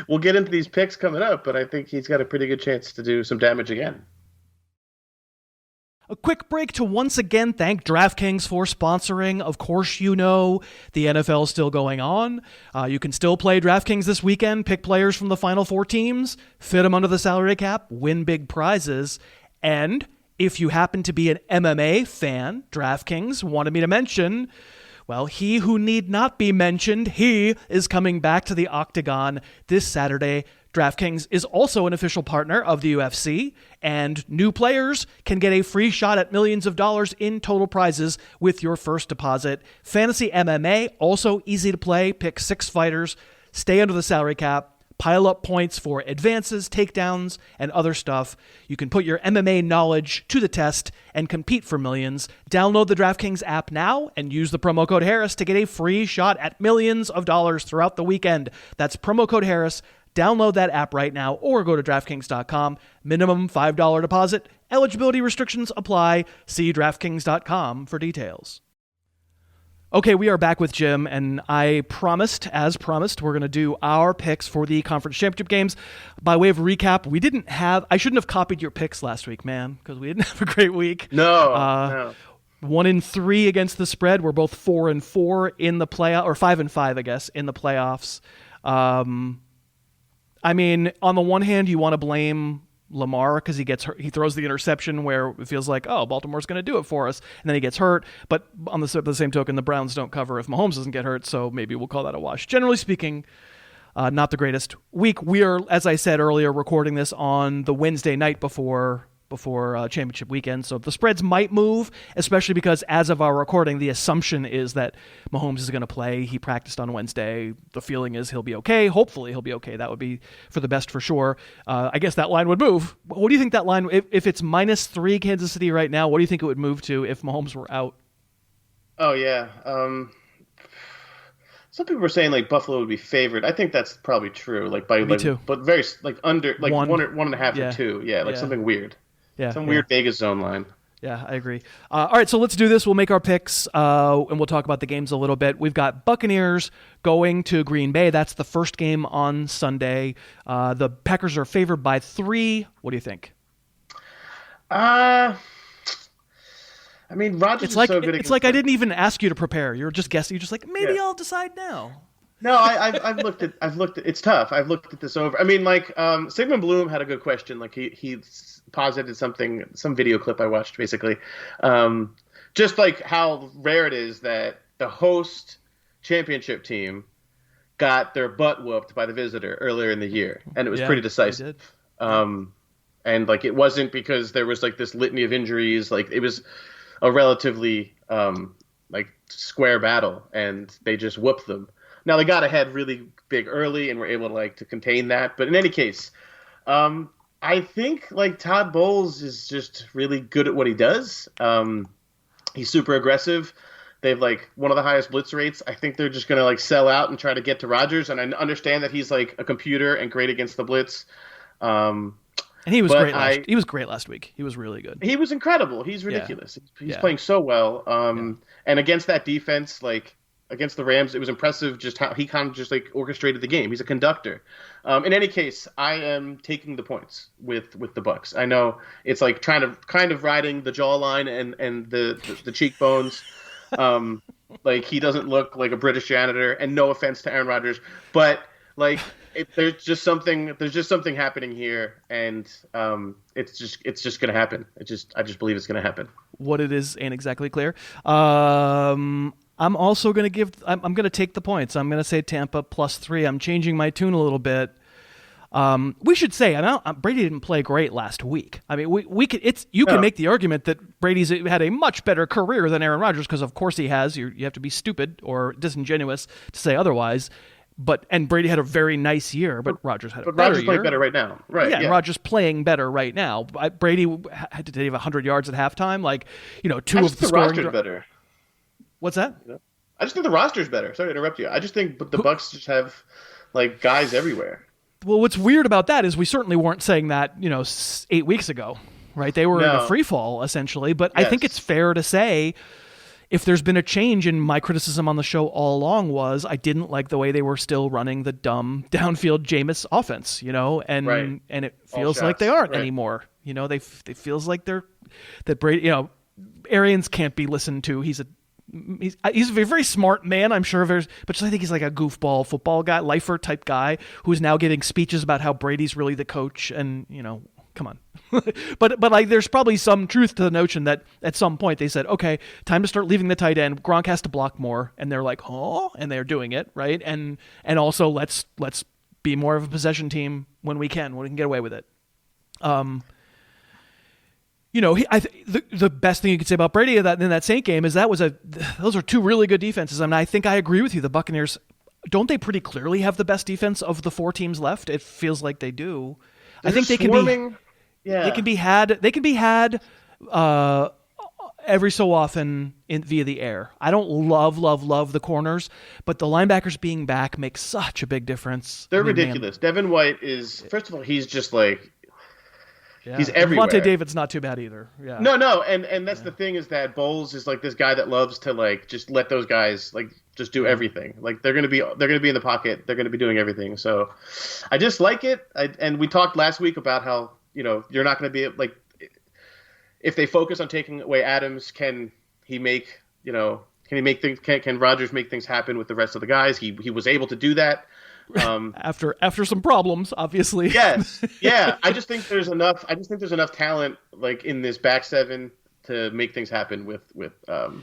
we'll get into these picks coming up, but I think he's got a pretty good chance to do some damage again. A quick break to once again thank DraftKings for sponsoring. Of course, you know the NFL is still going on. You can still play DraftKings this weekend, pick players from the final 4 teams, fit them under the salary cap, win big prizes. And if you happen to be an MMA fan, DraftKings wanted me to mention, well, he who need not be mentioned, he is coming back to the Octagon this Saturday. DraftKings is also an official partner of the UFC, and new players can get a free shot at millions of dollars in total prizes with your first deposit. Fantasy MMA, also easy to play. Pick 6 fighters, stay under the salary cap, pile up points for advances, takedowns, and other stuff. You can put your MMA knowledge to the test and compete for millions. Download the DraftKings app now and use the promo code Harris to get a free shot at millions of dollars throughout the weekend. That's promo code Harris. Download that app right now or go to DraftKings.com. Minimum $5 deposit. Eligibility restrictions apply. See DraftKings.com for details. Okay, we are back with Jim, and as promised, we're going to do our picks for the conference championship games. By way of recap, I shouldn't have copied your picks last week, man, because we didn't have a great week. No. 1-3 against the spread. We're both 4-4 in the playoff, or 5-5, I guess, in the playoffs. I mean, on the one hand, you want to blame Lamar because he throws the interception where it feels like, oh, Baltimore's going to do it for us, and then he gets hurt. But on the same token, the Browns don't cover if Mahomes doesn't get hurt, so maybe we'll call that a wash. Generally speaking, not the greatest week. We are, as I said earlier, recording this on the Wednesday night before championship weekend, so the spreads might move, especially because as of our recording, the assumption is that Mahomes is going to play. He practiced on Wednesday. The feeling is he'll be okay. Hopefully he'll be okay. That would be for the best for sure. I guess that line would move. What do you think that line, if it's -3 Kansas City right now, what do you think it would move to if Mahomes were out? Oh, yeah. Some people were saying like Buffalo would be favored. I think that's probably true. Me too. But very under 1.5 yeah. or 2. Yeah, something weird. Yeah, weird Vegas zone line. Yeah, I agree. All right, so let's do this. We'll make our picks, and we'll talk about the games a little bit. We've got Buccaneers going to Green Bay. That's the first game on Sunday. The Packers are favored by 3. What do you think? I mean, Rodgers is so good. It's like I didn't even ask you to prepare. You're just guessing. You're just like, maybe I'll decide now. No, I've looked at. It's tough. I've looked at this over. I mean, like Sigmund Bloom had a good question. Like he posited some video clip I watched basically, just like how rare it is that the host championship team got their butt whooped by the visitor earlier in the year, and it was pretty decisive. And like it wasn't because there was like this litany of injuries. Like it was a relatively like square battle, and they just whooped them. Now they got ahead really big early and were able to contain that. But in any case, I think like Todd Bowles is just really good at what he does. He's super aggressive. They have like one of the highest blitz rates. I think they're just going to like sell out and try to get to Rodgers. And I understand that he's like a computer and great against the blitz. And he was great. He was great last week. He was really good. He was incredible. He's ridiculous. Yeah. He's playing so well. And against that defense, like against the Rams, it was impressive just how he kind of just like orchestrated the game. He's a conductor. In any case, I am taking the points with the Bucs. I know it's like kind of riding the jawline and the cheekbones. Like he doesn't look like a British janitor. And no offense to Aaron Rodgers, but like there's just something happening here, and it's just gonna happen. I just believe it's gonna happen. What it is ain't exactly clear. I'm also going to I'm going to take the points. I'm going to say Tampa +3. I'm changing my tune a little bit. We should say, Brady didn't play great last week. I mean, you can make the argument that Brady's had a much better career than Aaron Rodgers, because of course he has. You have to be stupid or disingenuous to say otherwise. And Brady had a very nice year, but Rodgers had a better year. Rodgers playing better right now. Right. Yeah, Rodgers playing better right now. Brady had to have 100 yards at halftime. Like, two of the scoring. Better. What's that? I just think the roster's better. Sorry to interrupt you. I just think the Bucs just have like guys everywhere. Well, what's weird about that is we certainly weren't saying that, 8 weeks ago, right? They were in a free fall essentially, but I think it's fair to say if there's been a change, in my criticism on the show all along was I didn't like the way they were still running the dumb downfield Jameis offense, and it feels like they aren't anymore. It feels like that Brady, Arians can't be listened to. He's a very smart man, I'm sure. But I think he's like a goofball football guy, lifer type guy who's now giving speeches about how Brady's really the coach, and come on. but like there's probably some truth to the notion that at some point they said, okay, time to start leaving the tight end. Gronk has to block more, and they're like, oh, and they're doing it, right? And also let's be more of a possession team when we can get away with it. The best thing you could say about Brady in that Saint game is those are two really good defenses. I mean, I think I agree with you. The Buccaneers, don't they pretty clearly have the best defense of the 4 teams left? It feels like they do. I think they can be. Yeah. They can be had every so often via the air. I don't love the corners, but the linebackers being back makes such a big difference. They're ridiculous. Devin White is, first of all, he's just like, he's everywhere. Devontae David's not too bad either. Yeah. No, and that's the thing, is that Bowles is like this guy that loves to like just let those guys like just do everything. Like they're gonna be in the pocket. They're gonna be doing everything. So I just like it. And we talked last week about how you're not gonna be like, if they focus on taking away Adams, can Rodgers make things happen with the rest of the guys? He was able to do that. After some problems, obviously. Yes. Yeah. I just think there's enough talent like in this back seven to make things happen with Tampa.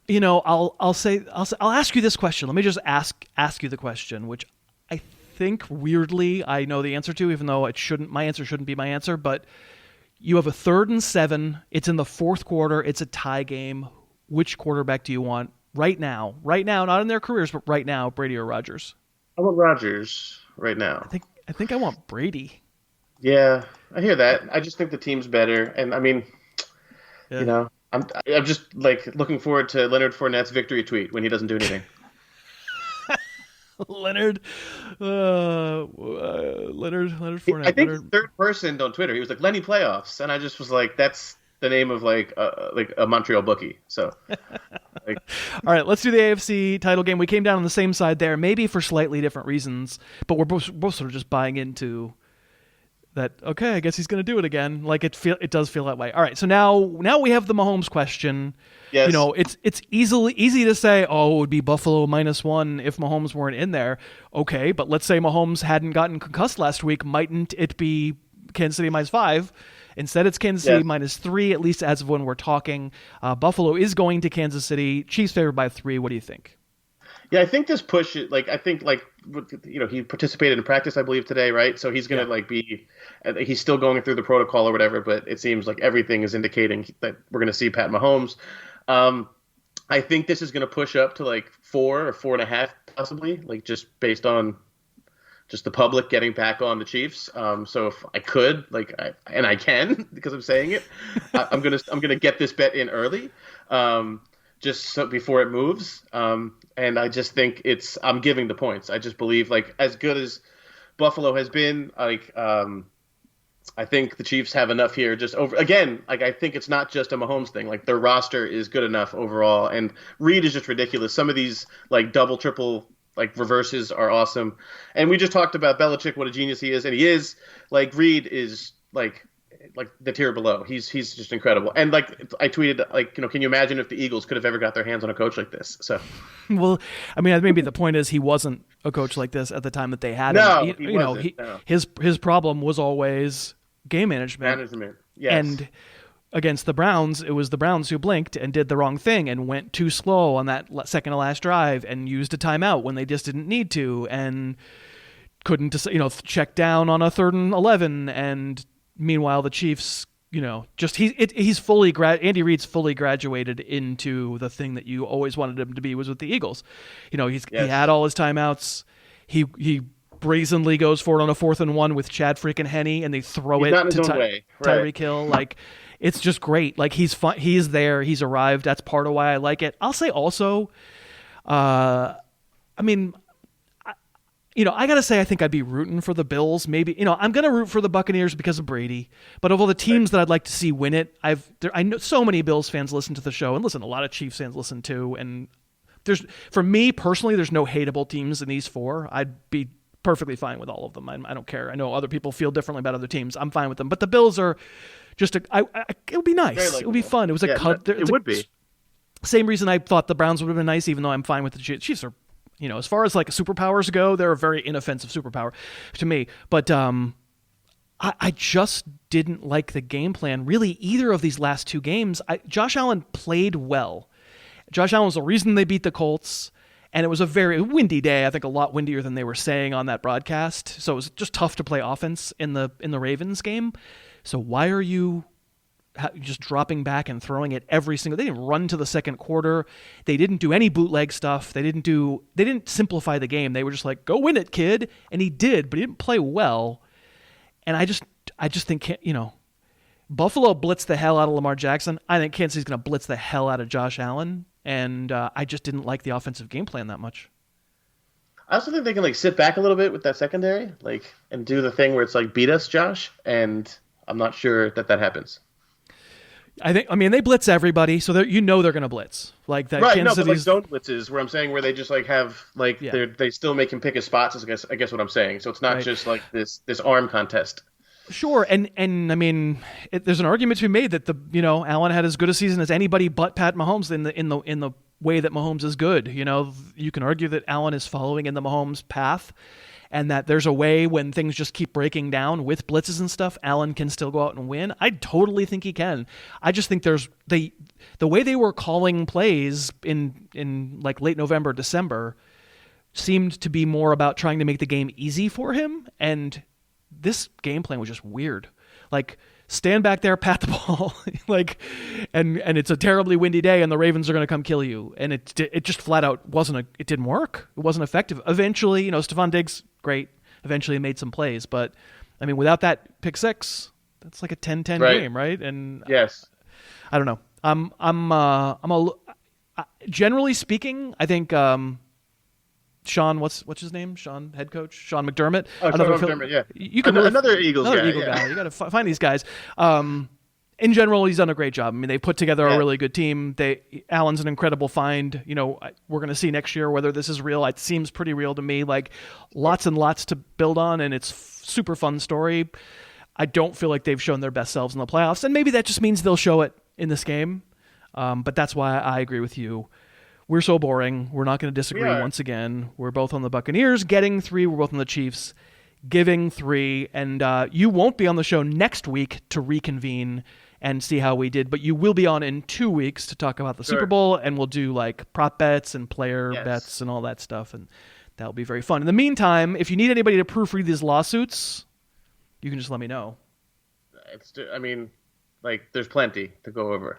Yeah, I'll ask you this question. Let me just ask you the question, which I think weirdly I know the answer to, even though my answer shouldn't be my answer, but you have a 3rd and 7, it's in the 4th quarter, it's a tie game. Which quarterback do you want right now, not in their careers, but right now, Brady or Rodgers? I want Rodgers right now. I think I want Brady. Yeah, I hear that. I just think the team's better, and I mean, I'm just like looking forward to Leonard Fournette's victory tweet when he doesn't do anything. Leonard Fournette. I think third person on Twitter, he was like Lenny playoffs, and I just was like, that's the name of like a Montreal bookie. So, all right, let's do the AFC title game. We came down on the same side there, maybe for slightly different reasons, but we're both sort of just buying into that. Okay, I guess he's going to do it again. Like it does feel that way. All right, so now we have the Mahomes question. Yes. It's easy to say, oh, it would be Buffalo -1 if Mahomes weren't in there. Okay, but let's say Mahomes hadn't gotten concussed last week. Mightn't it be Kansas City -5? Instead, it's Kansas City -3, at least as of when we're talking. Buffalo is going to Kansas City. Chiefs favored by 3. What do you think? Yeah, I think this push, he participated in practice, I believe, today, right? So he's going to he's still going through the protocol or whatever, but it seems like everything is indicating that we're going to see Pat Mahomes. I think this is going to push up to like 4 or 4.5 possibly, like just based on just the public getting back on the Chiefs. So if I could, and I can because I'm saying it, I'm gonna get this bet in early, just so before it moves. And I just think I'm giving the points. I just believe like as good as Buffalo has been, I think the Chiefs have enough here. Just over again, I think it's not just a Mahomes thing. Like their roster is good enough overall, and Reed is just ridiculous. Some of these like double, triple reverses are awesome. And we just talked about Belichick, what a genius he is, and he is. Like Reed is like the tier below. He's just incredible. And I tweeted can you imagine if the Eagles could have ever got their hands on a coach like this? So, well, I mean, maybe the point is he wasn't a coach like this at the time that they had him. He wasn't. His problem was always game management. Yes. And against the Browns, it was the Browns who blinked and did the wrong thing and went too slow on that second to last drive and used a timeout when they just didn't need to and couldn't check down on a 3rd and 11. And meanwhile, the Chiefs, he's fully Andy Reid's fully graduated into the thing that you always wanted him to be, was with the Eagles. He had all his timeouts. He brazenly goes for it on a 4th and 1 with Chad freaking Henne, and they throw it to Tyreek Hill. it's just great. Like he's fun. He is there. He's arrived. That's part of why I like it. I'll say also, I gotta say I think I'd be rooting for the Bills. Maybe I'm gonna root for the Buccaneers because of Brady. But of all the teams that I'd like to see win it, I know so many Bills fans listen to the show, and listen, a lot of Chiefs fans listen too. And for me personally, there's no hateable teams in these four. I'd be perfectly fine with all of them. I don't care. I know other people feel differently about other teams. I'm fine with them. But the Bills are just it would be nice. It would be fun. It was it would be. Same reason I thought the Browns would have been nice, even though I'm fine with the Chiefs. Chiefs are, as far as like superpowers go, they're a very inoffensive superpower to me. But I just didn't like the game plan, really, either of these last two games. Josh Allen played well. Josh Allen was the reason they beat the Colts. And it was a very windy day. I think a lot windier than they were saying on that broadcast. So it was just tough to play offense in the Ravens game. So why are you just dropping back and throwing it every single? They didn't run to the second quarter. They didn't do any bootleg stuff. They didn't simplify the game. They were just like, go win it, kid. And he did, but he didn't play well. And I just think, Buffalo blitzed the hell out of Lamar Jackson. I think Kansas City's going to blitz the hell out of Josh Allen. And I just didn't like the offensive game plan that much. I also think they can sit back a little bit with that secondary, and do the thing where it's beat us, Josh. And I'm not sure that happens. They blitz everybody, so they're going to blitz like that. Right, Kansas City's zone blitzes where I'm saying where they just have they still make him pick his spots. I guess what I'm saying. So it's not just this arm contest. Sure, and there's an argument to be made that Allen had as good a season as anybody but Pat Mahomes in the way that Mahomes is good. You can argue that Allen is following in the Mahomes path, and that there's a way when things just keep breaking down with blitzes and stuff, Allen can still go out and win. I totally think he can. I just think there's the way they were calling plays in late November, December seemed to be more about trying to make the game easy for him, and this game plan was just weird. Stand back there, pat the ball, and it's a terribly windy day, and the Ravens are going to come kill you. And it just flat out it didn't work. It wasn't effective. Eventually, Stephon Diggs, great. Eventually made some plays, but without that pick six, that's like a 10-10 game, right? And yes, I don't know. Generally speaking, I think. Sean, what's his name? Sean, head coach, Sean McDermott. Oh, Sean McDermott, yeah. You can another Eagles guy. Eagle guy. You got to find these guys. In general, he's done a great job. They put together a really good team. Allen's an incredible find. We're going to see next year whether this is real. It seems pretty real to me. Lots and lots to build on, and it's super fun story. I don't feel like they've shown their best selves in the playoffs, and maybe that just means they'll show it in this game. But that's why I agree with you. We're so boring. We're not going to disagree once again. We're both on the Buccaneers getting 3. We're both on the Chiefs giving 3. And you won't be on the show next week to reconvene and see how we did, but you will be on in 2 weeks to talk about the Super Bowl, and we'll do prop bets and player bets and all that stuff, and that'll be very fun. In the meantime, if you need anybody to proofread these lawsuits, you can just let me know. There's plenty to go over.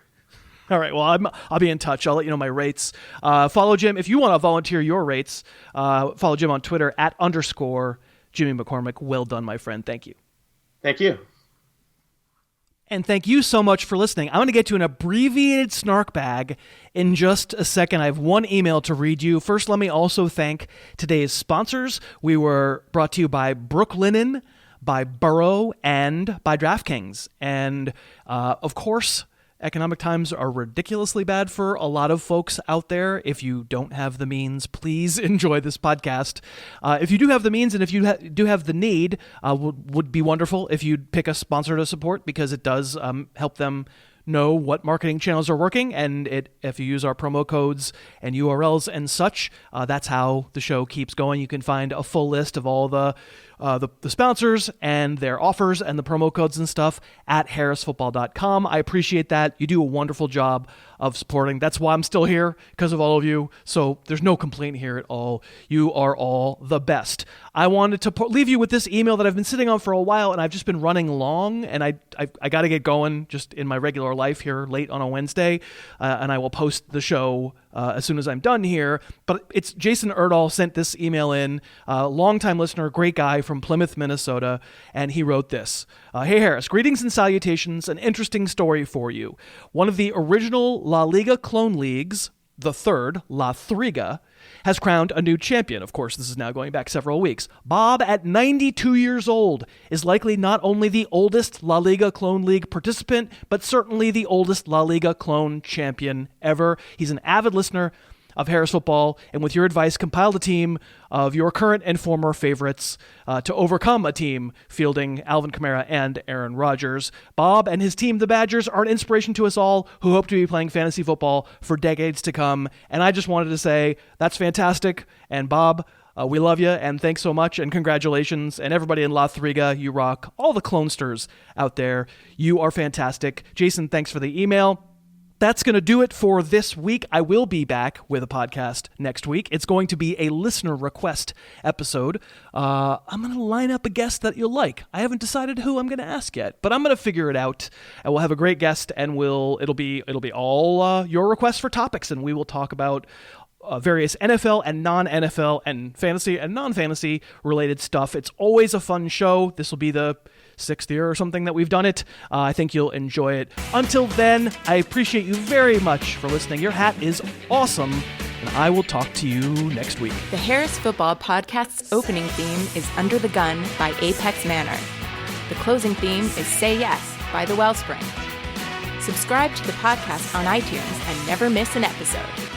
All right, well, I'll be in touch. I'll let you know my rates. Follow Jim. If you want to volunteer your rates, follow Jim on Twitter @_Jimmy McCormick. Well done, my friend. Thank you. Thank you. And thank you so much for listening. I'm going to get to an abbreviated snark bag in just a second. I have one email to read you. First, let me also thank today's sponsors. We were brought to you by Brooklinen, by Burrow, and by DraftKings. And, of course, economic times are ridiculously bad for a lot of folks out there. If you don't have the means, please enjoy this podcast. If you do have the means and if you do have the need, would be wonderful if you'd pick a sponsor to support, because it does help them know what marketing channels are working. And if you use our promo codes and URLs and such, that's how the show keeps going. You can find a full list of all the sponsors and their offers and the promo codes and stuff at harrisfootball.com. I appreciate that. You do a wonderful job of supporting. That's why I'm still here, because of all of you. So there's no complaint here at all. You are all the best. I wanted to leave you with this email that I've been sitting on for a while, and I've just been running long, and I got to get going just in my regular life here late on a Wednesday, and I will post the show as soon as I'm done here. But it's Jason Erdahl sent this email in, longtime listener, great guy from Plymouth, Minnesota, and he wrote this. Hey Harris, greetings and salutations, an interesting story for you. One of the original La Liga clone leagues, the third, La Thriga, has crowned a new champion. Of course, this is now going back several weeks. Bob, at 92 years old, is likely not only the oldest La Liga Clone League participant, but certainly the oldest La Liga Clone champion ever. He's an avid listener of Harris Football, and with your advice, compiled a team of your current and former favorites to overcome a team fielding Alvin Kamara and Aaron Rodgers. Bob and his team, the Badgers, are an inspiration to us all who hope to be playing fantasy football for decades to come, and I just wanted to say that's fantastic, and Bob, we love you, and thanks so much, and congratulations, and everybody in La Thriga, you rock. All the clonesters out there, you are fantastic. Jason, thanks for the email. That's going to do it for this week. I will be back with a podcast next week. It's going to be a listener request episode. I'm going to line up a guest that you'll like. I haven't decided who I'm going to ask yet, but I'm going to figure it out. And we'll have a great guest, and it'll be all your requests for topics, and we will talk about various NFL and non-NFL and fantasy and non-fantasy related stuff. It's always a fun show. This will be the 6th year or something that we've done it. I think you'll enjoy it. Until then, I appreciate you very much for listening. Your hat is awesome, and I will talk to you next week. The Harris Football Podcast's opening theme is Under the Gun by Apex Manor. The closing theme is Say Yes by The Wellspring. Subscribe to the podcast on iTunes and never miss an episode.